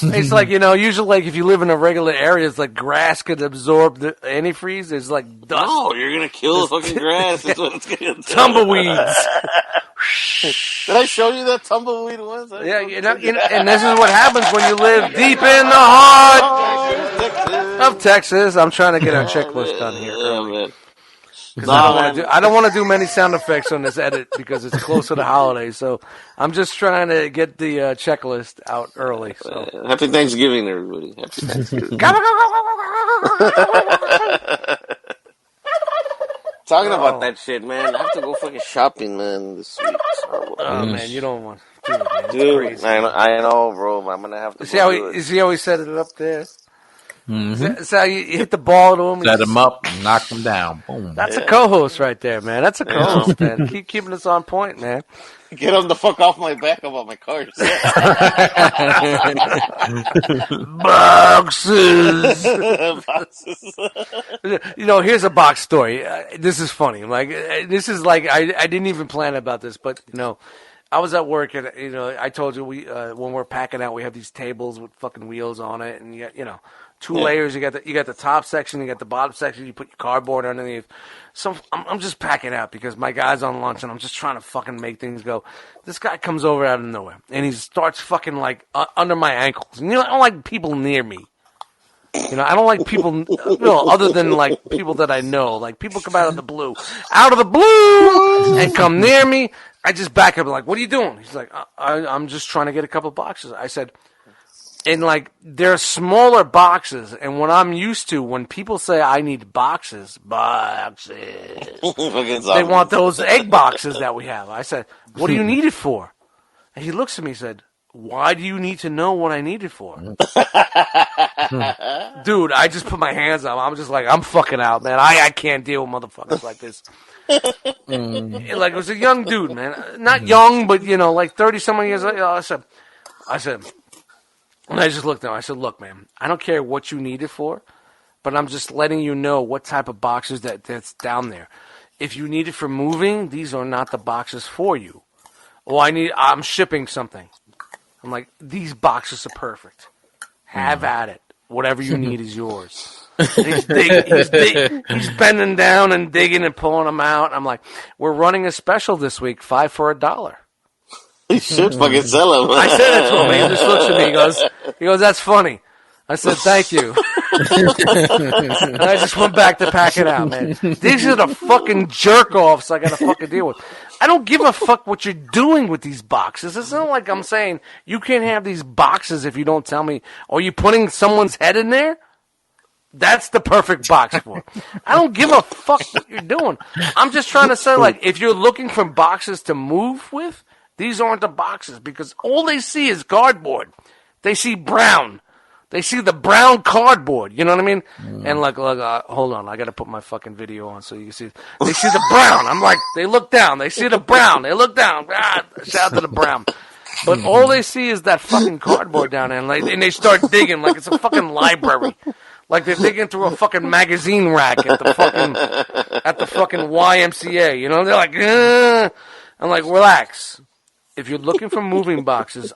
It's like, usually like if you live in a regular area, it's like grass could absorb the antifreeze. There's like dust. No, you're going to kill the fucking grass. That's what it's going to do. Tumbleweeds. Did I show you that tumbleweed once? Yeah, and this is what happens when you live deep in the heart of Texas. I'm trying to get our checklist done here early. Because I don't want to do many sound effects on this edit because it's close to the holidays. So I'm just trying to get the checklist out early. So Happy Thanksgiving, everybody! Happy Thanksgiving. Talking about that shit, man. I have to go fucking shopping, man, this week. So, man, you don't want to do it, man. It's crazy. I know, bro. I'm gonna have to. See how he set it up there. Mm-hmm. That's how you hit the ball to him. Set him up and knock him down. Boom. That's a co-host right there, man. That's a co-host, man. Keep keeping us on point, man. Get him the fuck off my back about my cars. Boxes. Here's a box story. This is funny. I didn't even plan about this, but I was at work and I told you when we're packing out, we have these tables with fucking wheels on it, and two layers. You got the top section, you got the bottom section. You put your cardboard underneath. So I'm just packing out because my guy's on lunch, and I'm just trying to fucking make things go. This guy comes over out of nowhere, and he starts fucking like under my ankles. And I don't like people near me. I don't like people, other than like people that I know. Like people come out of the blue, and come near me. I just back up, like, what are you doing? He's like, I'm just trying to get a couple of boxes. I said, and like, they're smaller boxes, and what I'm used to, when people say I need boxes, they want those egg boxes that we have. I said, what do you need it for? And he looks at me and said, why do you need to know what I need it for? Dude, I just put my hands up. I'm just like, I'm fucking out, man. I can't deal with motherfuckers like this. Like, it was a young dude, man. Not young, but, like 30-something years old. I said, and I just looked at him. I said, look, man, I don't care what you need it for, but I'm just letting you know what type of boxes that's down there. If you need it for moving, these are not the boxes for you. I'm shipping something. I'm like, these boxes are perfect. Have at it. Whatever you need is yours. He's bending down and digging and pulling them out. I'm like, we're running a special this week, 5 for $1. You should fucking sell them. I said it to him. He just looks at me. He goes, that's funny. I said, thank you. And I just went back to pack it out, man. These are the fucking jerk-offs I got to fucking deal with. I don't give a fuck what you're doing with these boxes. It's not like I'm saying you can't have these boxes if you don't tell me. Are you putting someone's head in there? That's the perfect box for it. I don't give a fuck what you're doing. I'm just trying to say, like, if you're looking for boxes to move with, these aren't the boxes, because all they see is cardboard. They see brown. They see the brown cardboard. You know what I mean? And like, hold on, I got to put my fucking video on so you can see. They see the brown. I'm like, they look down. They see the brown. They look down. Shout out to the brown. But all they see is that fucking cardboard down there, and they start digging like it's a fucking library. Like they're digging through a fucking magazine rack at the fucking YMCA. They're like, I'm like, relax. If you're looking for moving boxes,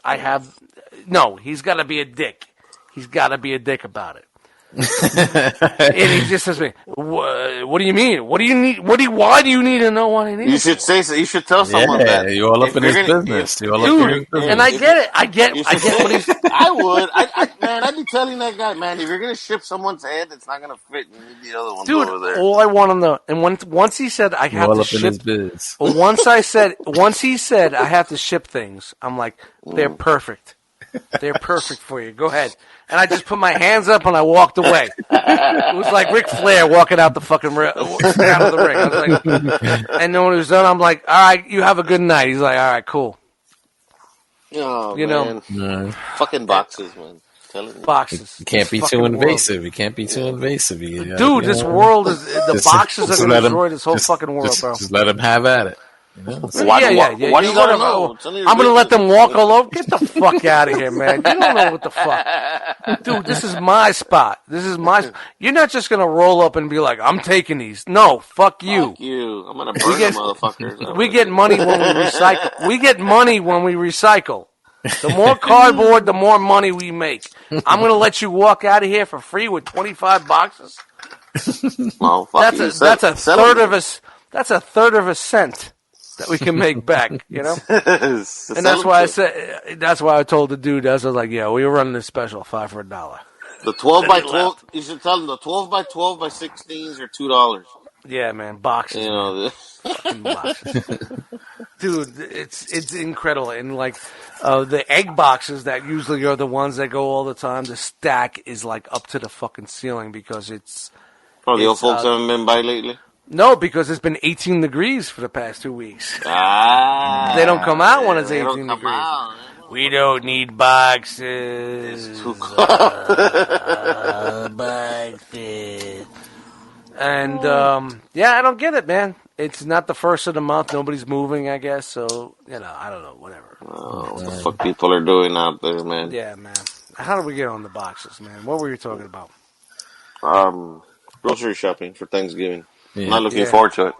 he's got to be a dick. He's got to be a dick about it. And he just says to me, what do you mean? What do you need? Why do you need to know what I need? You should say so. You should tell someone that. You're all up in his business. And I get it. I get what he's... I would. Man, I'd be telling that guy, man, if you're going to ship someone's head, it's not going to fit. You need the other ones over there. All I want to know, and once he said I have to ship... Once he said I have to ship things, I'm like, they're perfect. They're perfect for you. Go ahead. And I just put my hands up and I walked away. It was like Ric Flair walking out the fucking out of the ring. I was like, and then when he was done, I'm like, all right, you have a good night. He's like, all right, cool. Oh, man. Fucking boxes, man. Boxes. You can't be too invasive. You can't be too invasive. Dude, this world is... The boxes are going to destroy this whole fucking world, bro. Just let them have at it. Why do you gotta know? I'm gonna let them walk all over. Get the fuck out of here, man. You don't know what the fuck. Dude, this is my spot. You're not just gonna roll up and be like, I'm taking these. No, fuck you. Fuck you. I'm gonna burn them motherfuckers. We get money when we recycle. The more cardboard, the more money we make. I'm going to let you walk out of here for free with 25 boxes. Well, fuck you. That's a third of us. That's a third of a cent that we can make back. You know. And that's why I said. That's why I told the dude. I was like, "Yeah, we were running this special, $5 for $1." The 12 by 12. You should tell them the 12 by 12 by 16s are $2. Yeah, man, boxes. You know, fucking boxes. Dude, it's incredible. And like the egg boxes that usually are the ones that go all the time, the stack is like up to the fucking ceiling because it's. the old folks haven't been by lately. No, because it's been 18 degrees for the past 2 weeks. They don't come out when it's 18 degrees. Out. We don't need boxes. It's too cold. Boxes. And, yeah, I don't get it, man. It's not the first of the month. Nobody's moving, I guess. So, you know, I don't know. Whatever. Oh, what the fuck people are doing out there, man. Yeah, man. How did we get on the boxes, man? What were you talking about? Grocery shopping for Thanksgiving. Yeah. Not looking forward to it.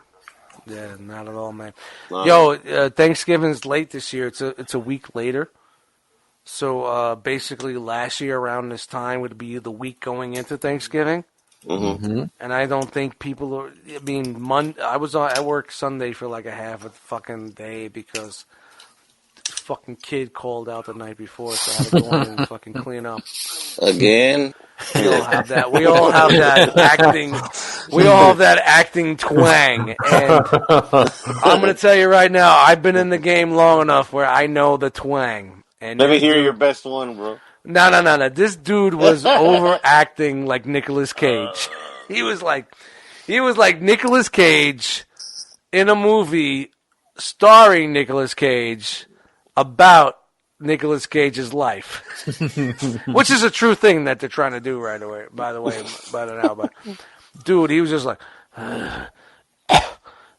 Yeah, not at all, man. No. Yo, Thanksgiving's late this year. It's a week later. So basically, last year around this time would be the week going into Thanksgiving. Mm-hmm. And I don't think people are. I mean, I was at work Sunday for like a half a fucking day because this fucking kid called out the night before, so I had to go in and fucking clean up. Again. We all have that. We all have that acting. We all have that acting twang. And I'm going to tell you right now, I've been in the game long enough where I know the twang. And let me hear your best one, bro. No. This dude was overacting like Nicolas Cage. He was like Nicolas Cage in a movie starring Nicolas Cage about Nicolas Cage's life, which is a true thing that they're trying to do right away. By the way, by now, but dude, he was just like,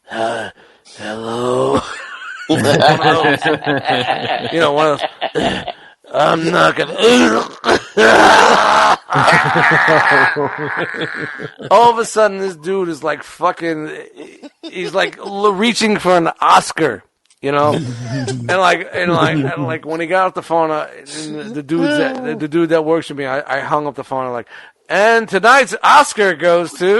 hello, one of those, you know, one of those. I'm not gonna. All of a sudden, this dude is like fucking. He's like reaching for an Oscar. You know, and like when he got off the phone, the dude that works with me, I hung up the phone and like, and tonight's Oscar goes to,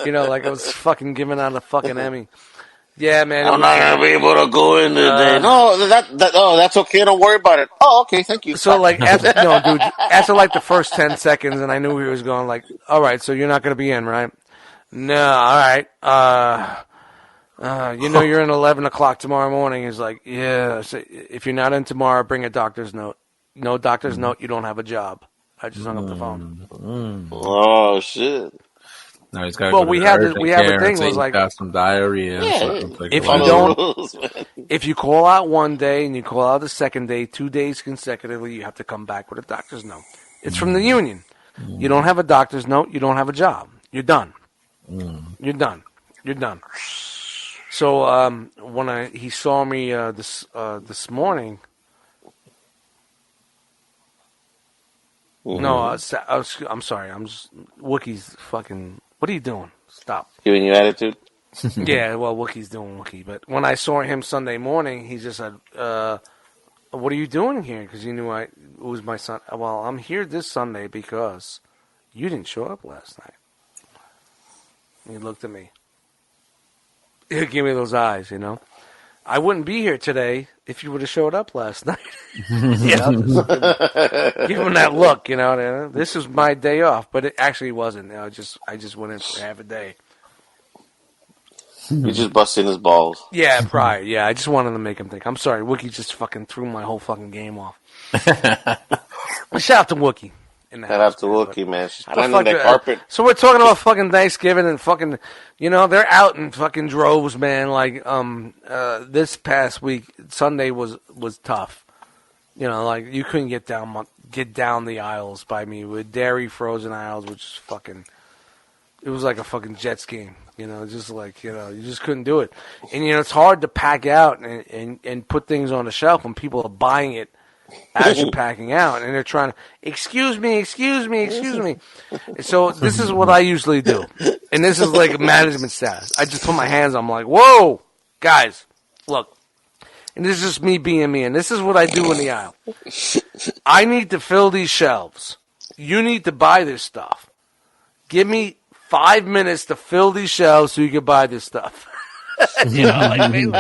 you know, like I was fucking giving out a fucking Emmy. Yeah, man. I'm not gonna be able to go in today. No, that's okay. Don't worry about it. Oh, okay, thank you. So like, after like the first 10 seconds, and I knew he was going like, all right, so you're not gonna be in, right? No, all right. You know you're in 11 o'clock tomorrow morning. He's like, yeah. So if you're not in tomorrow, bring a doctor's note. No doctor's note, you don't have a job. I just hung up the phone. Oh shit! No, he's got. Well, we have a thing. Was like, got some diarrhea. Yeah, if you call out one day and you call out the second day, 2 days consecutively, you have to come back with a doctor's note. It's from the union. You don't have a doctor's note, you don't have a job. You're done. You're done. You're done. So when he saw me this morning, no, I'm sorry. I'm just Wookiee's fucking. What are you doing? Stop. Giving you attitude. Yeah, well, Wookiee's doing Wookiee. But when I saw him Sunday morning, he just said, "What are you doing here?" Because he knew it was my son. Well, I'm here this Sunday because you didn't show up last night. And he looked at me. He gave me those eyes, you know. I wouldn't be here today if you would have showed up last night. You know, give him that look, you know. This is my day off, but it actually wasn't. You know, I just went in for half a day. You just busting his balls. Yeah, prior. Yeah, I just wanted to make him think. I'm sorry, Wookie just fucking threw my whole fucking game off. Shout out to Wookie. Shout out to Wookie, man. She's planting that carpet. So we're talking about fucking Thanksgiving and fucking, you know, they're out in fucking droves, man. Like, this past week, Sunday was tough. You know, like you couldn't get down the aisles by me with dairy frozen aisles, which is fucking. It was like a fucking Jets game. You know, just like, you know, you just couldn't do it. And, you know, it's hard to pack out and put things on the shelf when people are buying it as you're packing out. And they're trying to, excuse me. So this is what I usually do. And this is like management status. I just put my hands on, I'm like, whoa, guys, look, and this is just me being me, and this is what I do in the aisle. I need to fill these shelves. You need to buy this stuff. Give me 5 minutes to fill these shelves so you can buy this stuff. You know, like, I mean,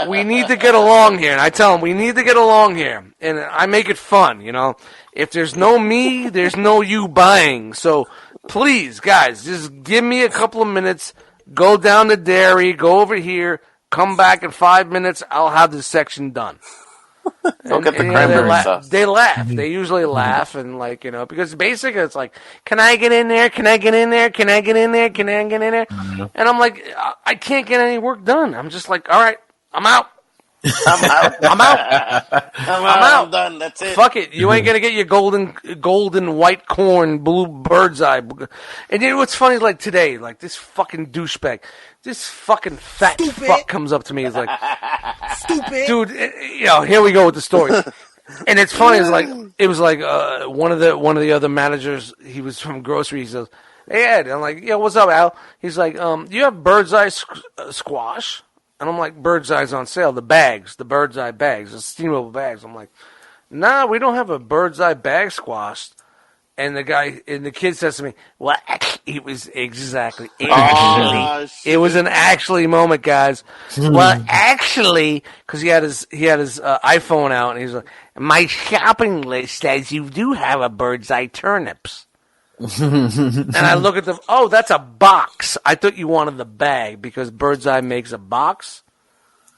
we need to get along here. And I tell them, we need to get along here. And I make it fun, you know. If there's no me, there's no you buying. So please, guys, just give me a couple of minutes. Go down to dairy, go over here, come back in 5 minutes. I'll have this section done. Don't get the cranberry sauce. They laugh. They usually laugh, and like, you know, because basically it's like, can I get in there? Can I get in there? Can I get in there? Can I get in there? And I'm like, I can't get any work done. I'm just like, all right, I'm out. I'm out. I'm done. That's it. Fuck it. You ain't gonna get your golden white corn, blue bird's eye. And you know what's funny? Like today, like this fucking douchebag, this fucking fat fuck comes up to me. He's like, "Stupid, dude." You know, here we go with the story. And it's funny. It was like one of the other managers. He was from grocery. He says, "Hey Ed," I'm like, "Yeah, what's up, Al?" He's like, "You have bird's eye squash?" And I'm like, bird's eye's on sale. The bird's eye bags, the steamable bags. I'm like, nah, we don't have a bird's eye bag squash. And the kid says to me, well, it was exactly. It was an actually moment, guys. Well, actually, because he had his iPhone out, and he's like, my shopping list says you do have a bird's eye turnips. And I look at them. Oh, that's a box. I thought you wanted the bag because Bird's Eye makes a box,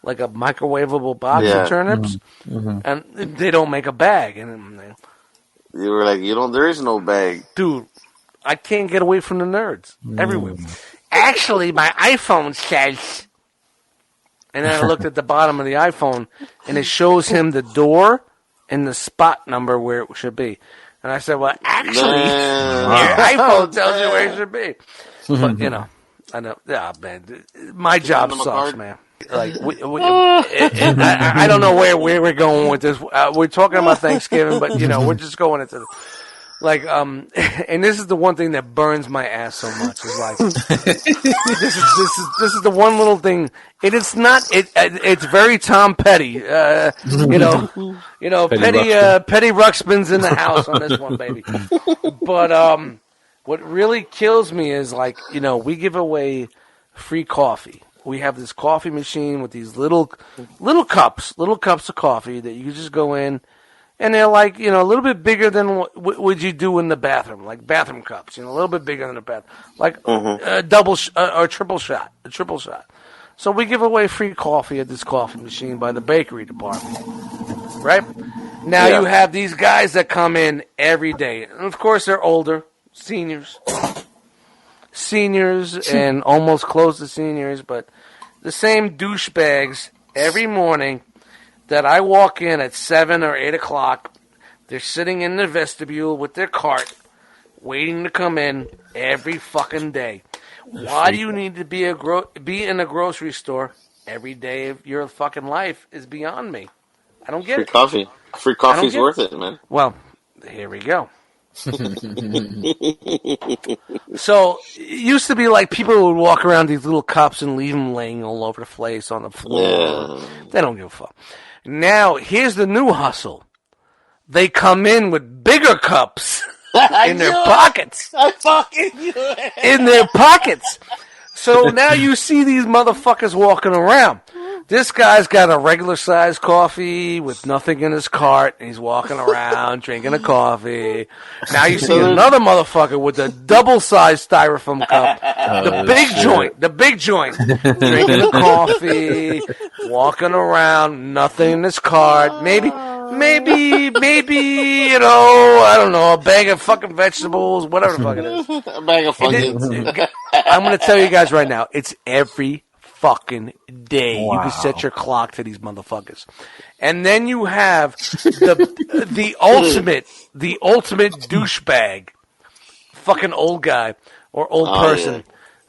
like a microwavable box of turnips, and they don't make a bag. And you were like, there is no bag, dude. I can't get away from the nerds everywhere. Actually, my iPhone says. And then I looked at the bottom of the iPhone, and it shows him the door and the spot number where it should be. And I said, well, actually, your iPhone tells you where it should be. But, you know, I know. Yeah, man. My job sucks, man. Like, I don't know where we're going with this. We're talking about Thanksgiving, but, you know, we're just going into like, and this is the one thing that burns my ass so much. Is like, this is the one little thing. It's not. It's very Tom Petty. You know, Petty Ruxpin's in the house on this one, baby. But what really kills me is like, you know, we give away free coffee. We have this coffee machine with these little cups of coffee that you can just go in. And they're like, you know, a little bit bigger than what would you do in the bathroom, like bathroom cups, you know, a little bit bigger than a bathroom, like a double or triple shot. So we give away free coffee at this coffee machine by the bakery department, right? Now you have these guys that come in every day, and of course they're older, seniors, and almost close to seniors, but the same douchebags every morning. That I walk in at 7 or 8 o'clock, they're sitting in the vestibule with their cart, waiting to come in every fucking day. Why do you need to be in a grocery store every day of your fucking life is beyond me. I don't get it. Free coffee's worth it, man. Well, here we go. So it used to be like people would walk around these little cups and leave them laying all over the place on the floor. Yeah. They don't give a fuck. Now, here's the new hustle. They come in with bigger cups in their pockets. I fucking knew it. In their pockets. So now you see these motherfuckers walking around. This guy's got a regular size coffee with nothing in his cart, and he's walking around drinking a coffee. Now you see another motherfucker with a double-sized styrofoam cup, the big joint, drinking a coffee, walking around, nothing in his cart. Maybe, you know, I don't know, a bag of fucking vegetables, whatever the fuck it is. A bag of fucking... I'm going to tell you guys right now, it's every fucking day. Wow. You can set your clock to these motherfuckers. And then you have the ultimate douchebag, fucking old guy or old person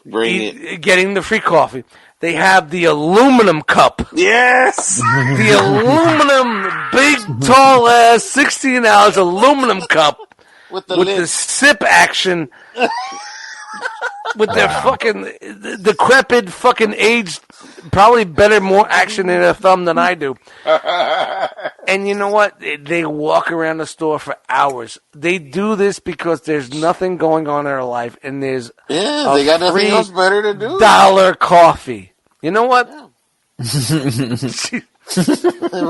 getting the free coffee. They have the aluminum cup. Yes! The aluminum, big, tall ass, 16 ounce aluminum cup with the sip action. with their fucking decrepit, fucking aged, probably more action in their thumb than I do. And you know what? They walk around the store for hours. They do this because there's nothing going on in their life, and there's they got nothing else better to do. $1 coffee. You know what? Yeah. What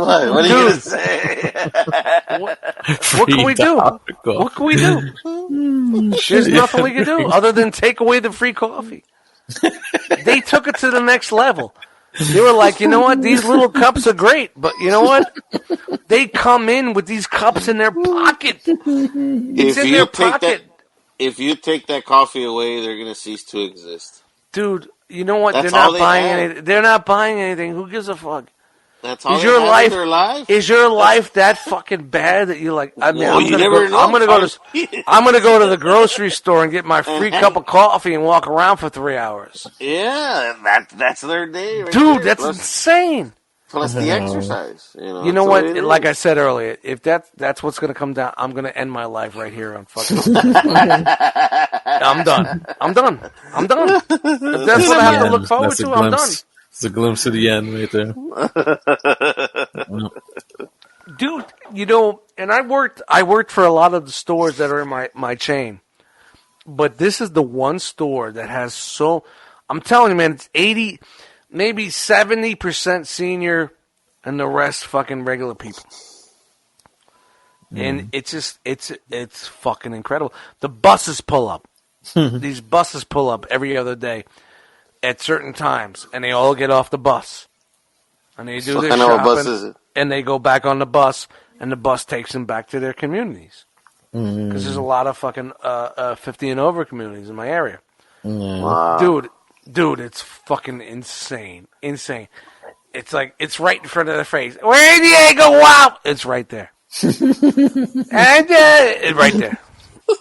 are you gonna say? What can we do? What can we do? There's nothing we can do other than take away the free coffee. They took it to the next level. They were like, you know what? These little cups are great, but you know what? They come in with these cups in their pocket. It's in their pocket. If you take that coffee away, they're gonna cease to exist. Dude, you know what? That's They're not all buying have. anything. They're not buying anything. Who gives a fuck? That's all Is your in their life? Is your life that fucking bad that you're like? I mean, Well, I'm gonna go to the grocery store and get my free cup of coffee and walk around for 3 hours. Yeah, that's their day, right Dude. there. That's insane. Plus the exercise. You know what? Like I said earlier, if that's what's gonna come down, I'm gonna end my life right here on fucking. I'm done. If that's what I have to look forward to, I'm done. It's a glimpse of the end right there. Dude, you know, and I worked for a lot of the stores that are in my chain. But this is the one store that has I'm telling you, man, it's 80, maybe 70% senior and the rest fucking regular people. And it's fucking incredible. The buses pull up. These buses pull up every other day at certain times, and they all get off the bus. And they do their shopping, what bus is it? And they go back on the bus, and the bus takes them back to their communities. Because there's a lot of fucking 50 and over communities in my area. Wow. Dude, it's fucking insane. It's like, it's right in front of their face. Where do you go? Wow! It's right there. And it's right there.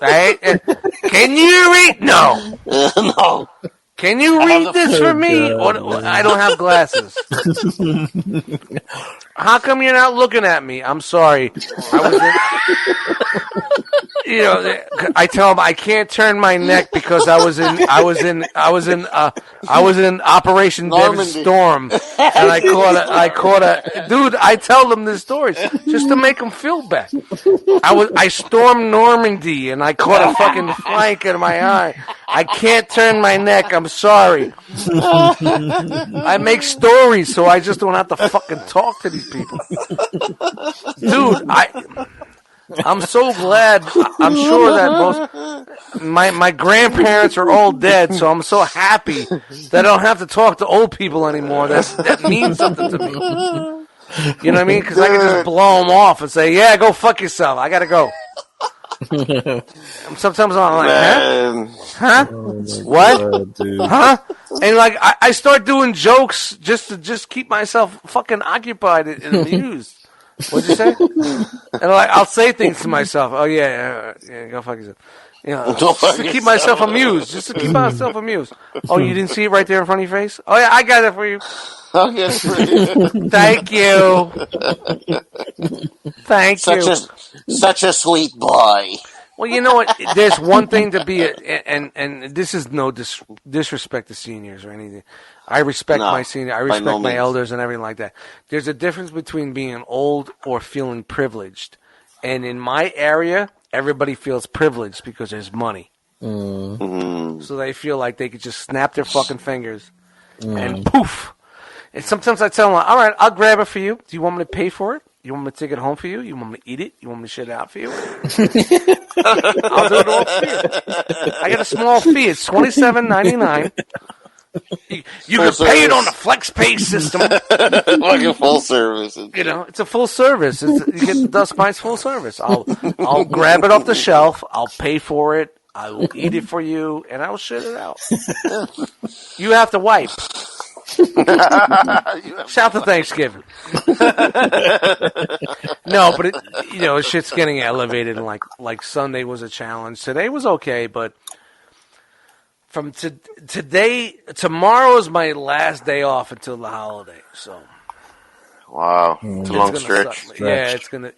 Right? Can you read? No. No. Can you read this for me? Or, I don't have glasses. How come you're not looking at me? I'm sorry. I tell them I can't turn my neck because I was in Operation Desert Storm, and I caught a dude. I tell them this story just to make them feel bad. I stormed Normandy, and I caught a fucking flank in my eye. I can't turn my neck. I'm sorry. I make stories so I just don't have to fucking talk to these people. Dude, I'm so glad. I'm sure that my grandparents are all dead, so I'm so happy that I don't have to talk to old people anymore. That means something to me. You know what I mean? Because I can just blow them off and say, yeah, go fuck yourself. I got to go. Sometimes I'm like, huh? What? Huh? And like I start doing jokes just to keep myself fucking occupied and amused. What'd you say? And like I'll say things to myself. Oh yeah, go fuck yourself. You know, just to keep myself amused. Just to keep myself amused. Oh, you didn't see it right there in front of your face? Oh yeah, I got it for you. I'll get it for you. Thank you. Thank you. Such a sweet boy. Well, you know what? There's one thing to be, and this is no disrespect to seniors or anything. I respect my seniors. I respect my elders and everything like that. There's a difference between being old or feeling privileged. And in my area, everybody feels privileged because there's money. Mm-hmm. So they feel like they could just snap their fucking fingers and poof. And sometimes I tell them, all right, I'll grab it for you. Do you want me to pay for it? You want me to take it home for you? You want me to eat it? You want me to shit it out for you? I'll do it all for you. I got a small fee. It's $27.99. You can pay it on the FlexPay system. Like a full service. You know, it's a full service. You get the Dust Mites full service. I'll grab it off the shelf. I'll pay for it. I will eat it for you, and I'll shit it out. You have to wipe. Shout to Thanksgiving. No, but shit's getting elevated, and like Sunday was a challenge. Today was okay, but from today, tomorrow is my last day off until the holiday. So, wow, it's a long stretch. Yeah, it's gonna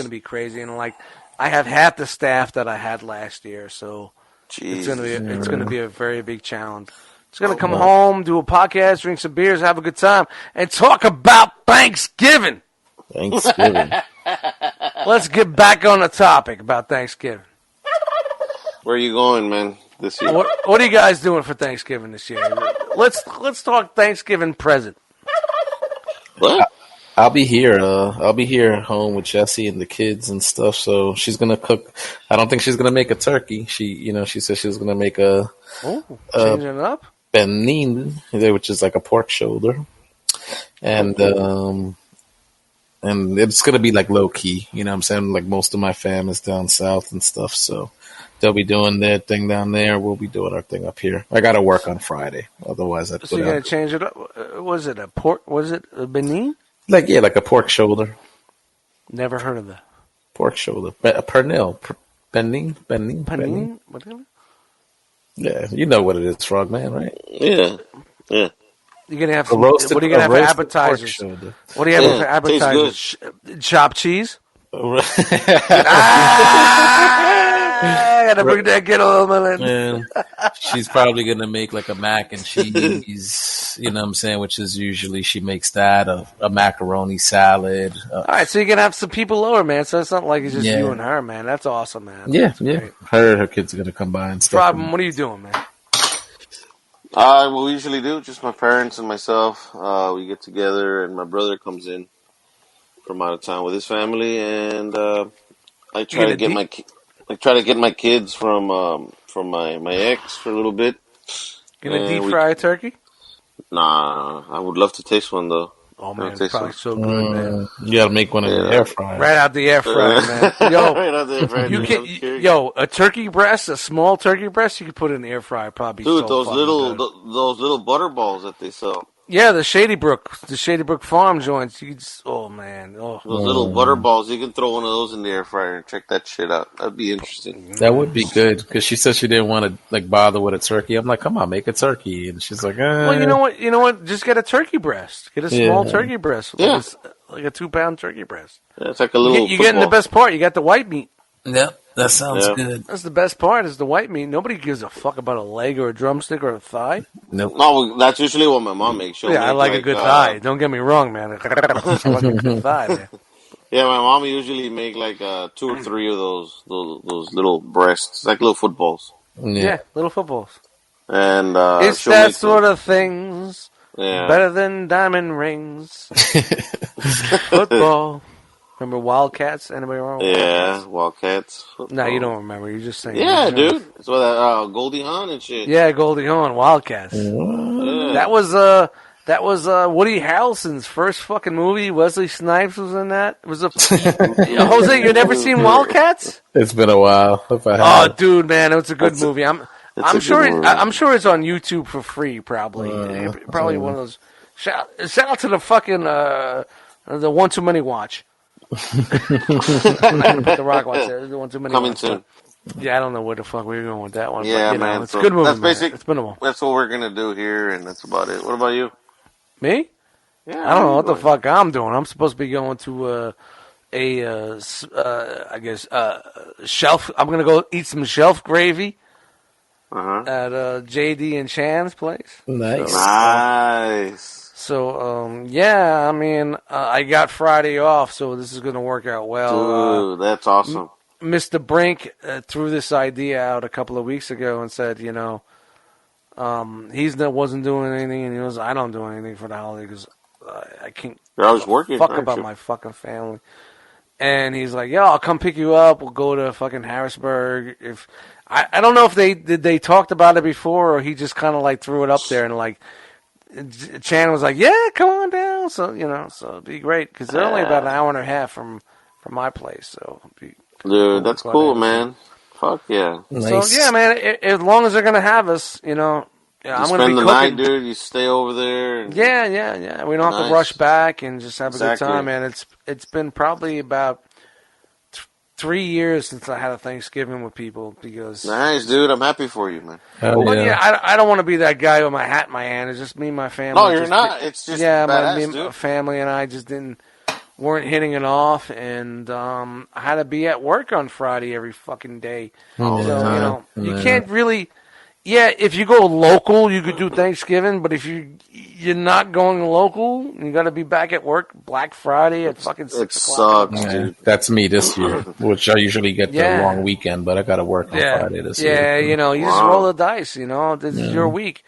be crazy, and like I have half the staff that I had last year, so Jesus. It's gonna be a very big challenge. It's gonna come home, do a podcast, drink some beers, have a good time, and talk about Thanksgiving. Thanksgiving. Let's get back on the topic about Thanksgiving. Where are you going, man, this year? What are you guys doing for Thanksgiving this year? Let's talk Thanksgiving present. What? I'll be here. I'll be here at home with Jessie and the kids and stuff. So she's gonna cook. I don't think she's gonna make a turkey. She said she was gonna make a Changing it up. benin, which is like a pork shoulder, and it's gonna be like low key. You know what I'm saying? Like most of my fam is down south and stuff, so they'll be doing their thing down there. We'll be doing our thing up here. I got to work on Friday, otherwise I'd. So you're gonna change it up? Was it a pork? Was it a benin? Like a pork shoulder. Never heard of that. Pork shoulder, a pernil, benin. Whatever. Yeah, you know what it is, Frogman, right? Yeah. You're gonna have some. What are you gonna have for appetizers? What do you have for appetizers? Chopped cheese. I gotta bring that kid over. Man, she's probably gonna make like a mac and cheese. You know what I'm saying? Which is usually she makes that a macaroni salad. All right, so you're gonna have some people over, man. So it's not like it's just you and her, man. That's awesome, man. Yeah, That's yeah. great. Her kids are gonna come by and stuff. Robin, what are you doing, man? What we usually do, just my parents and myself. We get together, and my brother comes in from out of town with his family, and I try to get my kids from my ex for a little bit. Gonna deep fry a turkey? Nah, I would love to taste one though. Oh man, it's probably so good, man. You gotta make one in the air fryer. Right out the air fryer, man. Yo, right out the air fryer. A turkey breast, a small turkey breast, you can put in the air fryer. Probably. Dude, so those little butter balls that they sell. Yeah, the Shady Brook Farm joints. Man, those little butter balls. You can throw one of those in the air fryer and check that shit out. That'd be interesting. That would be good because she said she didn't want to like bother with a turkey. I'm like, come on, make a turkey, and she's like, Well, you know what? Just get a turkey breast. Get a small turkey breast. Yeah, like a 2-pound turkey breast. Yeah, it's like a little. You're getting the best part. You got the white meat. Yep, that sounds good. That's the best part is the white meat. Nobody gives a fuck about a leg or a drumstick or a thigh. Nope. No, that's usually what my mom makes. I like a good thigh. Don't get me wrong, man. I like a good thigh, man. Yeah, my mom usually make like 2 or 3 of those little breasts. It's like little footballs. Yeah, little footballs. And it's that sort of things. Yeah. Better than diamond rings. Football. Remember Wildcats? Anybody remember Wildcats? Wildcats. No, you don't remember. You're just saying. Yeah, dude. It's what Goldie Hawn and shit. Yeah, Goldie Hawn, Wildcats. Yeah. That was Woody Harrelson's first fucking movie. Wesley Snipes was in that. It was Jose, you never seen Wildcats? It's been a while. If I have. Oh, dude, man, it's a good movie. I'm sure it's on YouTube for free. Probably one of those. Shout out to the fucking the One Too Many Watch. I'm not gonna put the Rock Watch there. The One Too Many coming watch, soon. Yeah, I don't know where the fuck we were going with that one. Yeah, but, man. It's a good movie. That's basic. It's been a while. That's what we're gonna do here, and that's about it. What about you? Me? Yeah, I don't know what the fuck I'm doing. I'm supposed to be going to shelf. I'm gonna go eat some shelf gravy at JD and Chan's place. Nice. Nice. So, I mean, I got Friday off, so this is going to work out well. Dude, that's awesome. Mr. Brink threw this idea out a couple of weeks ago and said, wasn't doing anything, and he was, I don't do anything for the holiday because I can't fuck about my fucking family. And he's like, I'll come pick you up. We'll go to fucking Harrisburg. If I don't know if they talked about it before or he just kind of like threw it up there and like, Chan was like, "Yeah, come on down." So so it'd be great because they're only about an hour and a half from my place. So, dude, that's cool, man. Fuck yeah. Nice. So man, as long as they're gonna have us, I'm gonna be spend the cooking. night, dude. You stay over there. And Yeah. We don't have to rush back and just have a good time, man. It's been probably about 3 years since I had a Thanksgiving with people because. Nice, dude. I'm happy for you, man. I don't want to be that guy with my hat in my hand. It's just me and my family. No, you're not. It's just me and my family and I just didn't. weren't hitting it off, and I had to be at work on Friday every fucking day. So you can't really. Yeah, if you go local, you could do Thanksgiving, but if you're not going local, you got to be back at work Black Friday at fucking 6 o'clock. Sucks, dude. That's me this year, which I usually get the long weekend, but I got to work on Friday this year. Yeah, you just roll the dice, This is your week.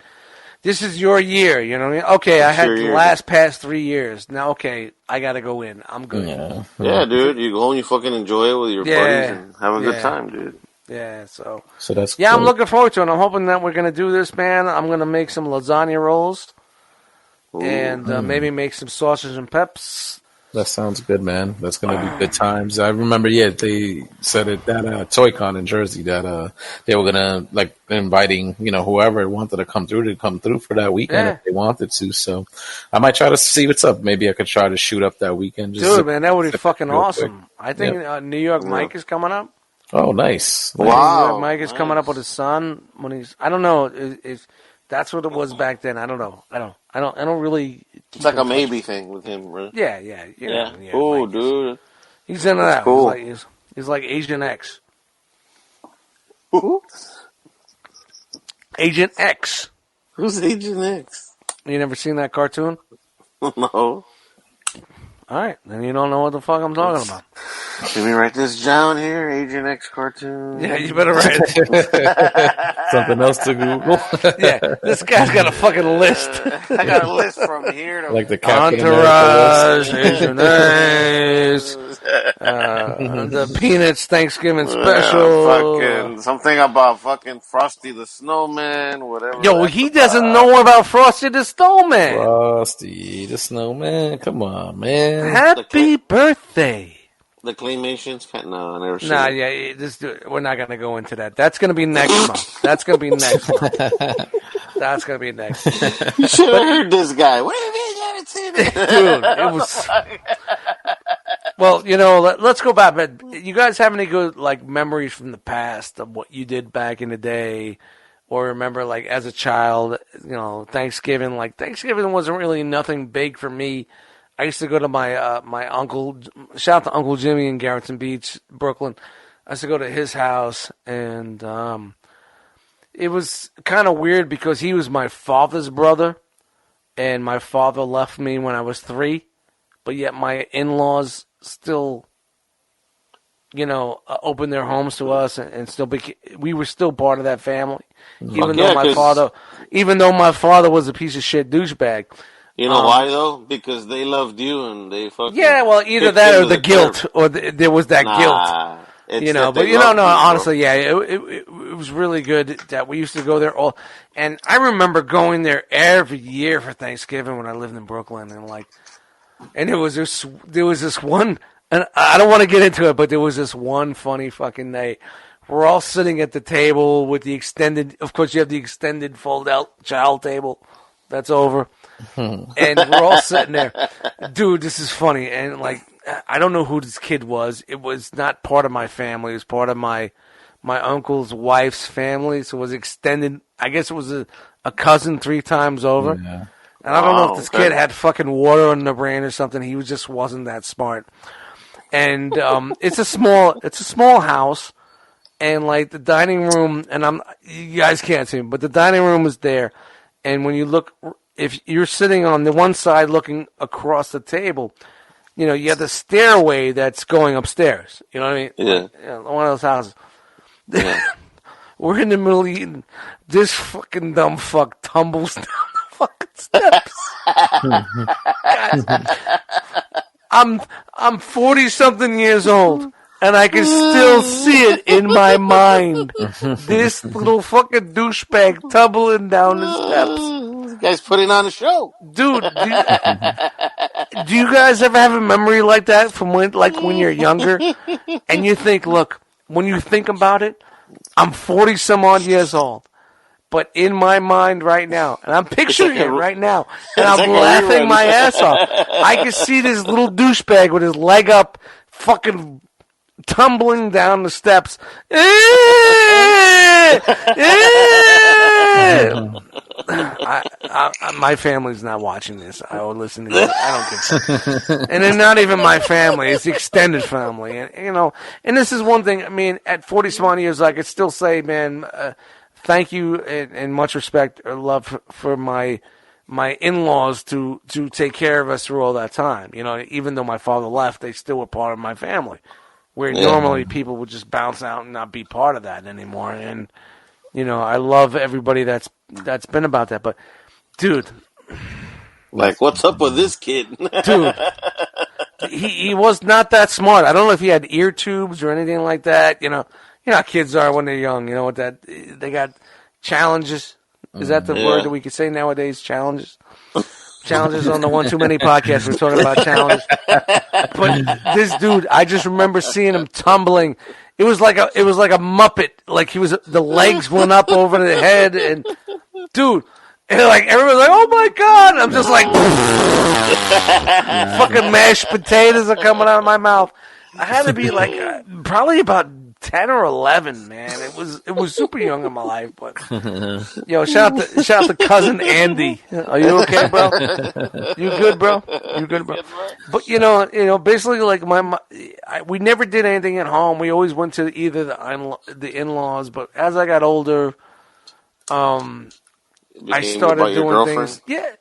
This is your year, you know what I mean? Okay, I had the past 3 years. Now, okay, I got to go in. I'm good. Yeah, dude. You go and you fucking enjoy it with your buddies and have a good time, dude. Yeah, so that's great. I'm looking forward to it. I'm hoping that we're going to do this, man. I'm going to make some lasagna rolls and maybe make some sausage and peps. That sounds good, man. That's going to be good times. I remember, they said it that Toy Con in Jersey that they were going to, inviting, whoever wanted to come through for that weekend if they wanted to. So I might try to see what's up. Maybe I could try to shoot up that weekend. Dude, man, that would be fucking awesome. Quick. I think New York Mike is coming up. Oh, nice. Wow. Mike is coming up with his son when I don't know if that's what it was back then. I don't know. I don't really. It's like a maybe thing with him, right? Yeah. Oh, dude. He's into that. Cool. He's like Agent X. Who? Agent X. Who's Agent X? You never seen that cartoon? No. All right, then you don't know what the fuck I'm talking about. Let me write this down here, Agent X cartoon. Yeah, you better write it. Something else to Google. Yeah, this guy's got a fucking list. I got a list from here to like the Captain Entourage, Agent X, the Peanuts Thanksgiving special. Fucking something about fucking Frosty the Snowman, whatever. Yo, he doesn't know about Frosty the Snowman. Frosty the Snowman, come on, man. Happy birthday. The claymations? No, I never seen it. We're not going to go into that. That's going to be next month. That's going to be next month. That's going to be next month. You should have heard this guy. What do you mean you haven't seen it? Dude, it was... Well, let's go back. But you guys have any good, memories from the past of what you did back in the day? Or remember, as a child, Thanksgiving? Thanksgiving wasn't really nothing big for me. I used to go to my uncle. Shout out to Uncle Jimmy in Garrettson Beach, Brooklyn. I used to go to his house, and it was kind of weird because he was my father's brother, and my father left me when I was 3, but yet my in-laws still, opened their homes to us, and still we were still part of that family, even though my father was a piece of shit douchebag. You know why though? Because they loved you and they fucking. Yeah, well, either that or the guilt, or there was that guilt. But honestly, it was really good that we used to go there all. And I remember going there every year for Thanksgiving when I lived in Brooklyn, and there was this one, and I don't want to get into it, but there was this one funny fucking night. We're all sitting at the table with the extended. Of course, you have the extended fold-out child table. That's over. And we're all sitting there. Dude, this is funny. And, I don't know who this kid was. It was not part of my family. It was part of my uncle's wife's family. So it was extended. I guess it was a cousin 3 times over. Yeah. And I don't know if this kid had fucking water on the brain or something. He just wasn't that smart. And it's a small house. And, the dining room, and you guys can't see him, but the dining room is there. And when you look, if you're sitting on the one side looking across the table, you have the stairway that's going upstairs. You know what I mean? Yeah. One of those houses. Yeah. We're in the middle eating. This fucking dumb fuck tumbles down the fucking steps. Guys, I'm 40-something years old. And I can still see it in my mind. This little fucking douchebag tumbling down the steps. This guy's putting on a show. Dude, do you guys ever have a memory like that from when you're younger? And you think, look, when you think about it, I'm 40-some-odd years old. But in my mind right now, and I'm picturing it right now, and I'm laughing my ass off. I can see this little douchebag with his leg up, fucking tumbling down the steps. my family's not watching this. I will listen to this. I don't get and they're not even my family. It's the extended family. And, and this is one thing. I mean, at 40-some years, I could still say, man, thank you and much respect or love for my in-laws to take care of us through all that time. Even though my father left, they still were part of my family. Where normally people would just bounce out and not be part of that anymore. And, I love everybody that's been about that. But, dude. Like, what's up with this kid? Dude. He was not that smart. I don't know if he had ear tubes or anything like that. You know how kids are when they're young. You know what they got challenges. Is that the word that we could say nowadays? Challenges? Challenges on the One Too Many podcast. We're talking about challenges. But this dude, I just remember seeing him tumbling. It was like a Muppet. Like the legs went up over the head, and dude, and like everyone's like, "Oh my god!" I'm just like, fucking mashed potatoes are coming out of my mouth. I had to be like probably about 10 or 11, man. It was super young in my life, but shout out to cousin Andy. Are you okay, bro? You good, bro? But basically, like we never did anything at home. We always went to either the in-laws. But as I got older, I started doing things. Yeah,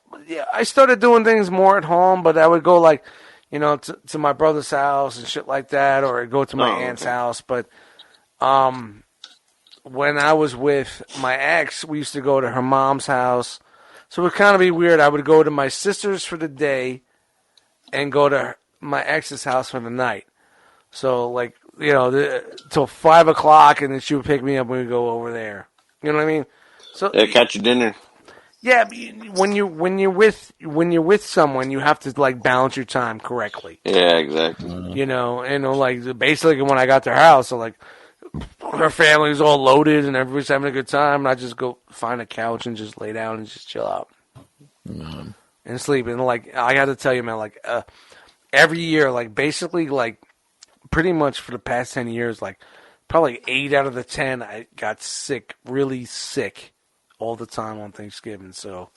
I started doing things more at home. But I would go like, to my brother's house and shit like that, or I'd go to my aunt's house. But when I was with my ex, we used to go to her mom's house. So it would kind of be weird. I would go to my sister's for the day and go to my ex's house for the night. So, like, till 5 o'clock, and then she would pick me up and we'd go over there. You know what I mean? So catch your dinner. Yeah, when you're with someone, you have to like balance your time correctly. Yeah, exactly. Like basically when I got to her house, so like her family was all loaded and everybody's having a good time, and I just go find a couch and just lay down and just chill out and sleep. And like I got to tell you, man, like every year, like basically like pretty much for the past 10 years, like probably 8 out of the 10, I got sick, really sick. All the time on Thanksgiving, so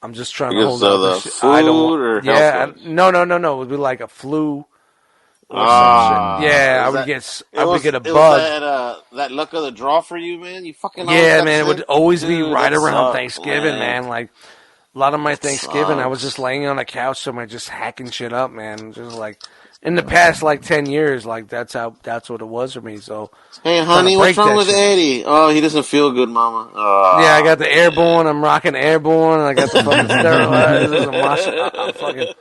I'm just trying to hold on. The food I don't. No. It would be like a flu or some shit. Yeah, I would get a bug. Was that luck of the draw for you, man? You fucking man. It would always be right around Thanksgiving, man. Like a lot of my Thanksgiving, I was just laying on a couch, somewhere just hacking shit up, man. Just like. In the past, like 10 years, like that's what it was for me. So, hey, honey, what's wrong with Eddie? Oh, he doesn't feel good, Mama. Yeah, I got the airborne. I'm rocking airborne. I got the fucking steroids. I'm fucking,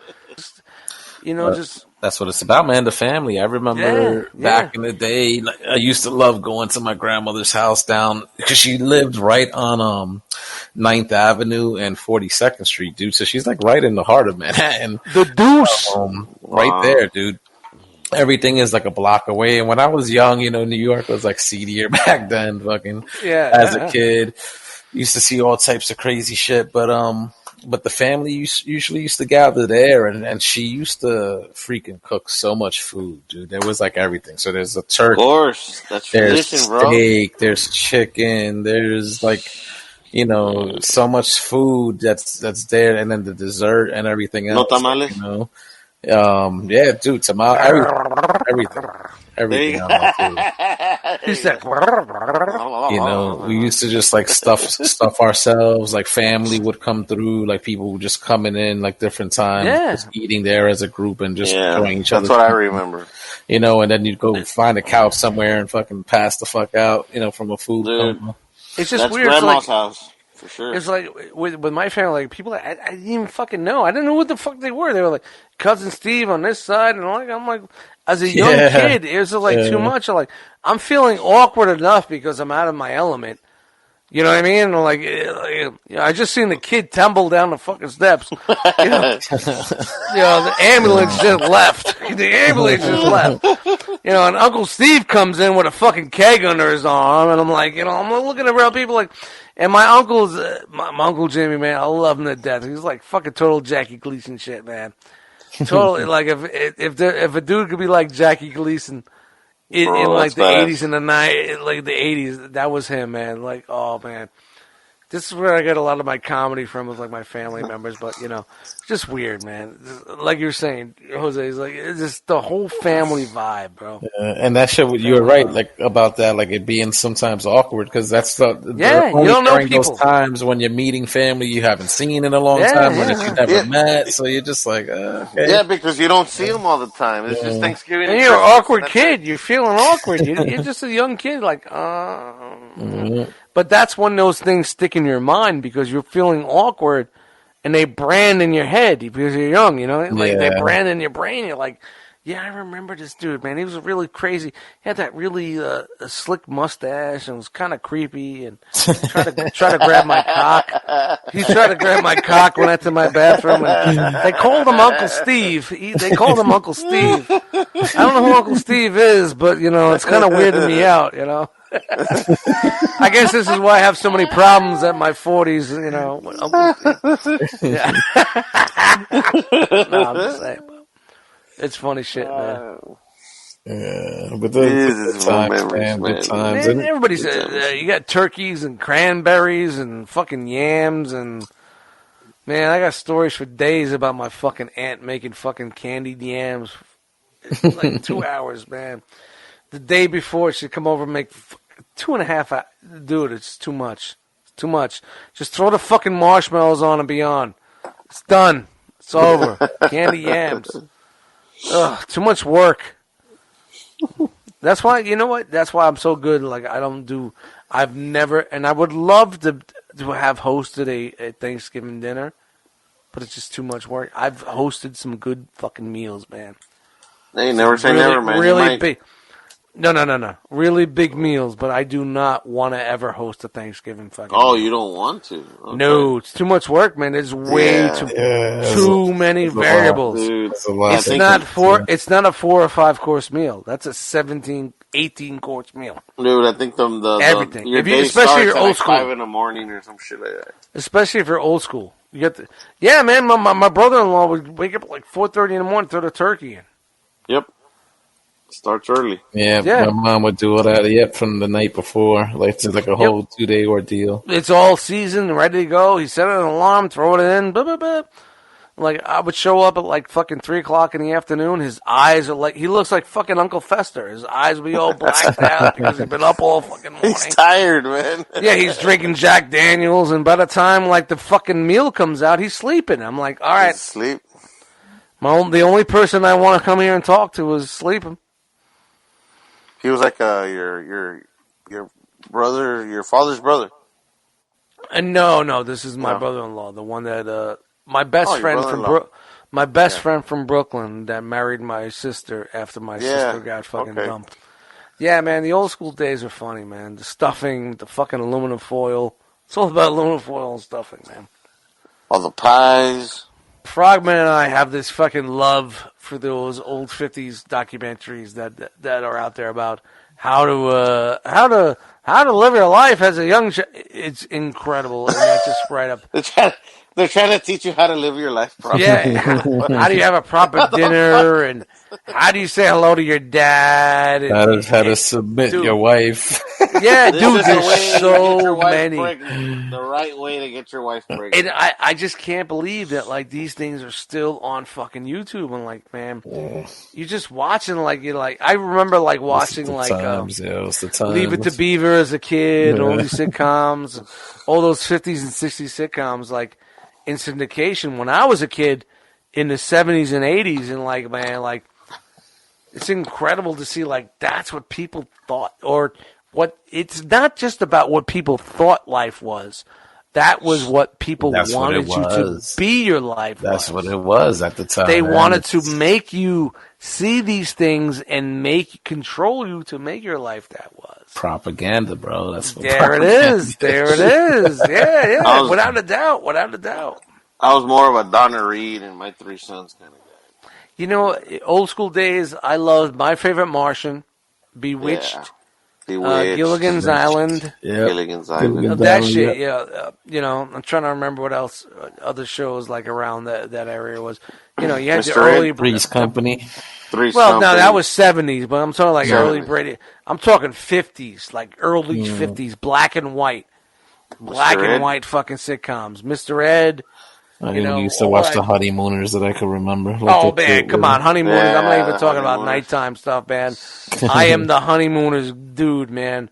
just. That's what it's about, man. The family. I remember back in the day, like, I used to love going to my grandmother's house down because she lived right on 9th Avenue and 42nd Street, dude. So she's like right in the heart of Manhattan. The Deuce. Right there, dude. Everything is like a block away. And when I was young, New York was like seedier back then, as a kid. Used to see all types of crazy shit. But the family usually used to gather there, and she used to freaking cook so much food, dude. There was like everything. So there's a turkey. Of course. That's tradition, there's steak, there's chicken, there's like, so much food that's there, and then the dessert and everything else. No tamales? Yeah, dude, tamales, everything on my food. He said, we used to just like stuff ourselves. Like family would come through, like people would just coming in like different times, just eating there as a group and just enjoying each other. That's what I remember. And then you'd go find a couch somewhere and fucking pass the fuck out, from a food. Dude, it's just that's weird. Grandma's house. For sure. It's like with my family, like people I didn't even fucking know. I didn't know what the fuck they were. They were like cousin Steve on this side, and I'm like, as a young kid, it was like too much. I'm feeling awkward enough because I'm out of my element. You know what I mean? I just seen the kid tumble down the fucking steps. The ambulance just left. And Uncle Steve comes in with a fucking keg under his arm, and I'm like, I'm looking around people like, and my uncle's, my Uncle Jimmy, man, I love him to death. He's like fucking total Jackie Gleason shit, man. Totally, like if a dude could be like Jackie Gleason. In like the 80s and the 90s, like the 80s, that was him, man. Like, oh man, This is where I get a lot of my comedy from with like my family members, but it's just weird, man. Like you're saying, Jose, is like it's just the whole family vibe, bro. And that shit, you were right, like about that, like it being sometimes awkward because that's you don't know during people. those times when you're meeting family you haven't seen in a long time, when you never met, so you're just like, okay. Yeah, because you don't see them all the time. It's just Thanksgiving. And you're an awkward kid. You're feeling awkward. You're just a young kid, like, But that's when those things stick in your mind because you're feeling awkward, and they brand in your head because you're young. Like they brand in your brain. You're like, yeah, I remember this dude, man. He was really crazy. He had that really slick mustache and was kind of creepy and try to grab my cock. He tried to grab my cock when I went to my bathroom. And they called him Uncle Steve. They called him Uncle Steve. I don't know who Uncle Steve is, but it's kind of weirding me out. I guess this is why I have so many problems at my 40s. Yeah. No, I'm just saying. It's funny shit, man. Yeah, but those times, man. Good times. Man, everybody said you got turkeys and cranberries and fucking yams and man, I got stories for days about my fucking aunt making fucking candied yams. It's like 2 hours, man. The day before, she'd come over and make 2.5 hours. Dude, it's too much. It's too much. Just throw the fucking marshmallows on and be on. It's done. It's over. Candy yams. Ugh, too much work. That's why, you know what? That's why I'm so good. Like, I've never, and I would love to have hosted a Thanksgiving dinner, but it's just too much work. I've hosted some good fucking meals, man. Hey, never say never, man. Really big. No. Really big meals, but I do not want to ever host a Thanksgiving fucking meal. You don't want to? Okay. No, it's too much work, man. There's way too many variables. Dude, it's not a 4 or 5 course meal. That's a 17, 18 course meal. Dude, I think everything. Especially if you're old school, 5 in the morning or some shit like that. Especially if you're old school, you get man. My brother-in-law would wake up at like 4:30 in the morning, throw the turkey in. Yep. Starts early. Yeah, my mom would do all that from the night before. Like it's like a whole 2-day ordeal. It's all seasoned, ready to go. He set an alarm, throw it in, blah, blah, blah. Like, I would show up at like fucking 3 o'clock in the afternoon. His eyes are like, he looks like fucking Uncle Fester. His eyes would be all blacked out because he's been up all fucking morning. He's tired, man. Yeah, he's drinking Jack Daniels, and by the time like the fucking meal comes out, he's sleeping. I'm like, all right. Sleep. The only person I want to come here and talk to is sleeping. He was like your brother, your father's brother. And no, this is my brother-in-law, the one that my best friend from Brooklyn that married my sister after my sister got fucking dumped. Yeah, man, the old school days are funny, man. The stuffing, the fucking aluminum foil. It's all about aluminum foil and stuffing, man. All the pies. Frogman and I have this fucking love for those old 50s documentaries that are out there about how to live your life as a young it's incredible, and that's just right up. They're trying to teach you how to live your life properly. Yeah, how do you have a proper dinner, and how do you say hello to your dad? And, how to submit your wife. Yeah, dude, there's so many. The right way to get your wife pregnant. And I just can't believe that like these things are still on fucking YouTube. And like, man, you're just watching I remember like watching Leave It to Beaver as a kid, all these sitcoms, all those 50s and 60s sitcoms like in syndication when I was a kid in the 70s and 80s, and like, man, like it's incredible to see like that's what people thought, or what. It's not just about what people thought life was. That was what people wanted you to be your life. That's what it was at the time. They wanted to make you see these things and control you to make your life that was. Propaganda, bro. That's what There it is. Yeah. Without a doubt. I was more of a Donna Reed and My Three Sons kind of guy. You know, old school days, I loved My Favorite Martian, Bewitched. Gilligan's Island. Yeah. Gilligan's Island. That shit, you know, I'm trying to remember what else other shows like around that area was. You know, you had the early Three's Company. That was 70s, but I'm talking like early Brady. I'm talking 50s, like early 50s, black and white. Black Mr. and Ed? white fucking sitcoms. Mr. Ed. I used to watch the Honeymooners that I could remember. Oh, man, come on. Honeymooners. I'm not even talking about Honeymooners. nighttime stuff, man. I am the Honeymooners dude, man.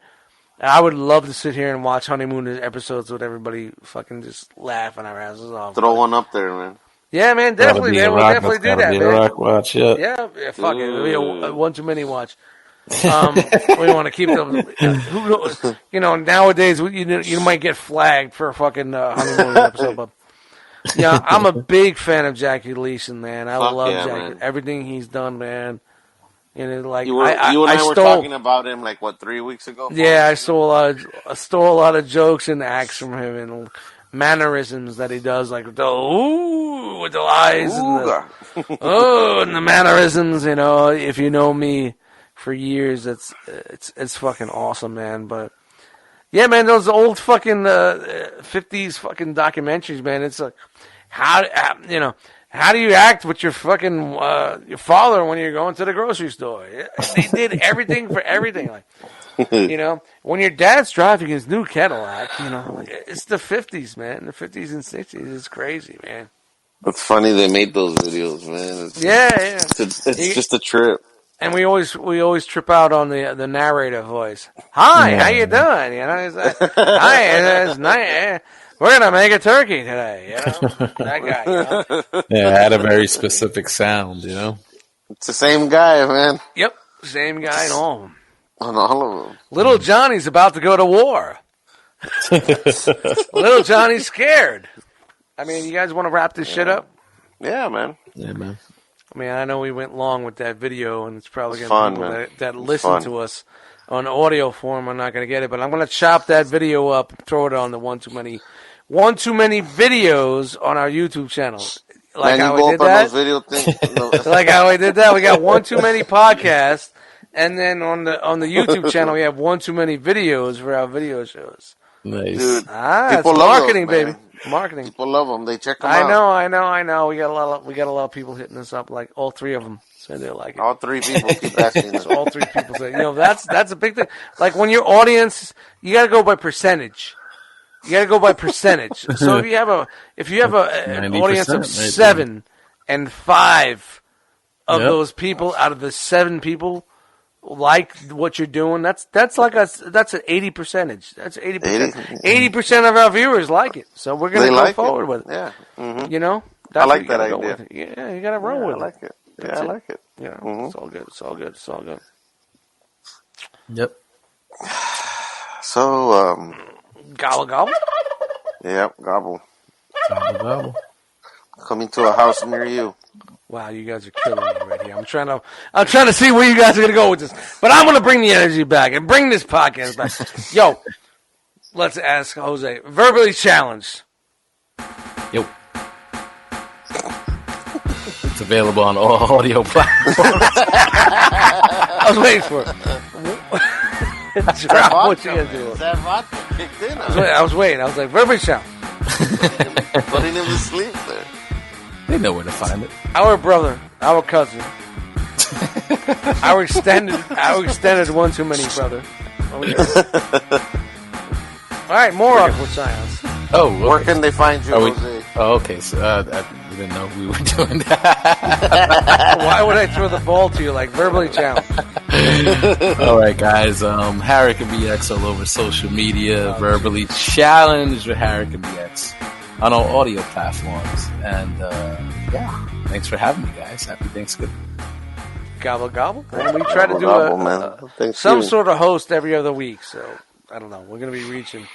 I would love to sit here and watch Honeymooners episodes with everybody fucking just laughing our asses off. Throw one up there, man. Yeah, man, definitely, man. We'll definitely do that, be man. A rock watch, yeah. Yeah, fuck it. It'll be a one too many watch. We want to keep them. Nowadays you might get flagged for a fucking Honeymooners episode, but yeah, I'm a big fan of Jackie Gleason, man. I love Jackie. Man. Everything he's done, man. Like you and I were talking about him 3 weeks ago. Yeah, I stole a lot of jokes and acts from him and mannerisms that he does, like with the eyes and the mannerisms. If you know me for years, it's fucking awesome, man. But yeah, man, those old fucking 50s fucking documentaries, man. It's like how do you act with your fucking your father when you're going to the grocery store? They did everything for everything. When your dad's driving his new Cadillac, it's the 50s, man. The 50s and 60s. It's crazy, man. It's funny they made those videos, man. It's just a trip. And we always trip out on the narrator voice. Hi, how you doing? It's like, hi, it's nice. We're gonna make a turkey today. That guy. Yeah, it had a very specific sound. It's the same guy, man. Yep, same guy in all of them. On all of them. Little Johnny's about to go to war. Little Johnny's scared. I mean, you guys want to wrap this shit up? Yeah, man. Yeah, man. I mean, I know we went long with that video, and it's probably going fun, to be man. people that listen to us on audio form. I'm not going to get it, but I'm going to chop that video up and throw it on the one too many videos on our YouTube channel. Like how we did that. Video things. Like how we did that. We got one too many podcasts, and then on the YouTube channel we have one too many videos for our video shows. Nice. Dude, it's marketing, baby. Marketing. People love them. They check them out. I know. We got a lot of people hitting us up, like all three of them. So they're like, all three people keep asking us. All three people say, that's a big thing. Like when your audience, you got to go by percentage. So if you have an audience of 7 and 5 of those people out of the 7 people like what you're doing, that's an 80%. That's 80%. 80% of our viewers like it. So we're gonna go forward with it. Yeah. Mm-hmm. That's I like that idea. With it. Yeah, you gotta run with it. I like it. I like it. It's all good. It's all good. Yep. So, gobble gobble. Yep, gobble. Gobble. Coming to a house near you. Wow, you guys are killing me right here. I'm trying to see where you guys are gonna go with this, but I'm gonna bring the energy back and bring this podcast back. Yo, let's ask Jose. Verbally challenged. Yo. It's available on all audio platforms. I was waiting for it. Drop what you gonna do. That vodka kicked in. I was waiting. I was like, verbally challenged. Putting him to sleep there. They know where to find it. Our brother, our cousin, our extended one too many brother. Oh, yeah. All right, more awkward silence. Oh, okay. Where can they find you, Jose? Okay. So I didn't know we were doing that. Why would I throw the ball to you like verbally challenged? All right, guys. HarikenBX all over social media. Verbally challenged with HarikenBX on all audio platforms. And thanks for having me, guys. Happy Thanksgiving. Gobble gobble. And we try to do some sort of host every other week. So I don't know. We're gonna be reaching.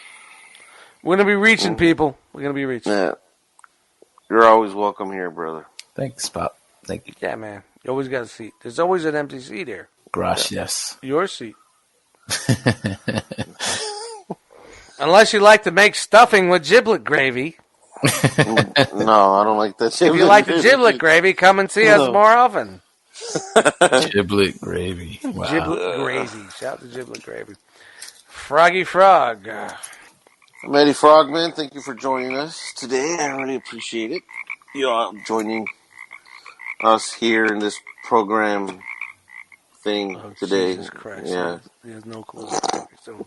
People. We're gonna be reaching. Yeah. You're always welcome here, brother. Thanks, Pop. Thank you. Yeah, man. You always got a seat. There's always an empty seat here. Gracias. Your seat. Unless you like to make stuffing with giblet gravy. No, I don't like that. If you like the giblet gravy, come and see us more often. Giblet gravy. Wow. Giblet gravy. Shout to giblet gravy. Froggy Frog. I'm Eddie Frogman. Thank you for joining us today. I really appreciate it. You joining us here in this program thing today. Jesus Christ. Yeah. He has no clue. So,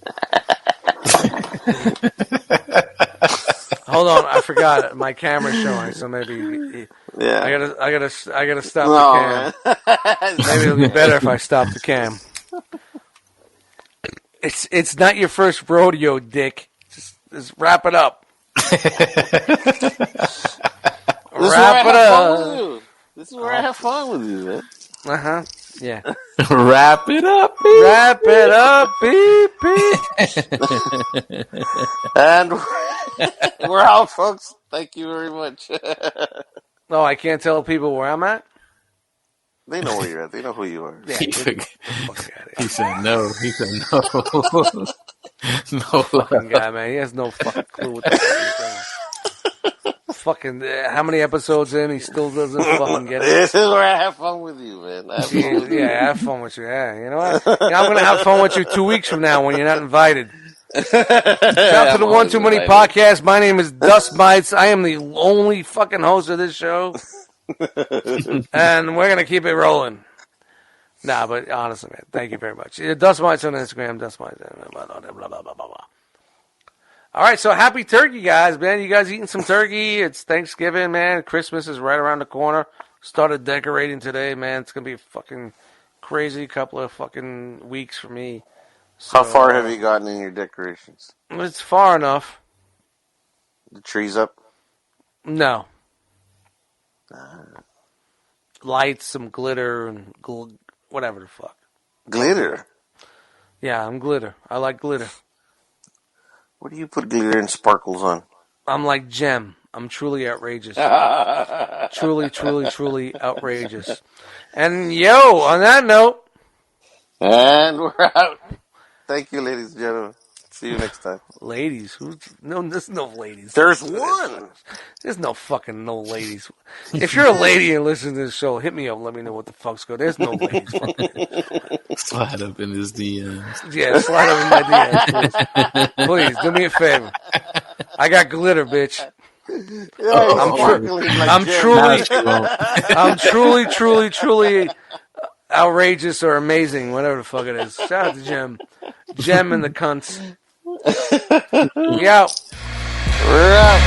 Hold on, I forgot my camera's showing, so maybe Yeah. I gotta stop the cam. Maybe it'll be better if I stop the cam. It's not your first rodeo, Dick. Just wrap it up. Wrap it up. This is where I have fun with you, man. Yeah. Wrap it up. Wrap it up, beep. And we're out, folks. Thank you very much. Oh, I can't tell people where I'm at? They know where you're at. They know who you are. Yeah, He said no. He said no. No. Fucking guy, man. He has no fucking clue what the fuck he's doing. Fucking, how many episodes in? He still doesn't fucking get it. This is where I have fun with you, man. Yeah, have fun with you. Yeah, you know what? Yeah, I'm gonna have fun with you 2 weeks from now when you're not invited. Shout out to the One Too Many podcast. My name is Dust Mites. I am the only fucking host of this show, and we're gonna keep it rolling. Nah, but honestly, man, thank you very much. Dust Mites on Instagram. Dust Mites. Blah, blah, blah, blah, blah, blah. All right, so happy turkey, guys, man. You guys eating some turkey? It's Thanksgiving, man. Christmas is right around the corner. Started decorating today, man. It's going to be a fucking crazy couple of fucking weeks for me. So, How far have you gotten in your decorations? It's far enough. The tree's up? No. Lights, some glitter, and whatever the fuck. Glitter? Yeah, I'm glitter. I like glitter. What do you put glitter and sparkles on? I'm like Gem. I'm truly outrageous. truly outrageous. And yo, on that note. And we're out. Thank you, ladies and gentlemen. See you next time. Ladies? No, there's no ladies. There's one. There's no fucking no ladies. If you're a lady and listen to this show, hit me up. Let me know what the fuck's going on. There's no ladies. Slide up in his DMs. Yeah, slide up in my DMs, please. Please, do me a favor. I got glitter, bitch. I'm truly outrageous or amazing, whatever the fuck it is. Shout out to Gem. Gem and the cunts. We out. We're out.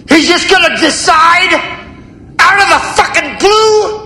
He's just gonna decide out of the fucking blue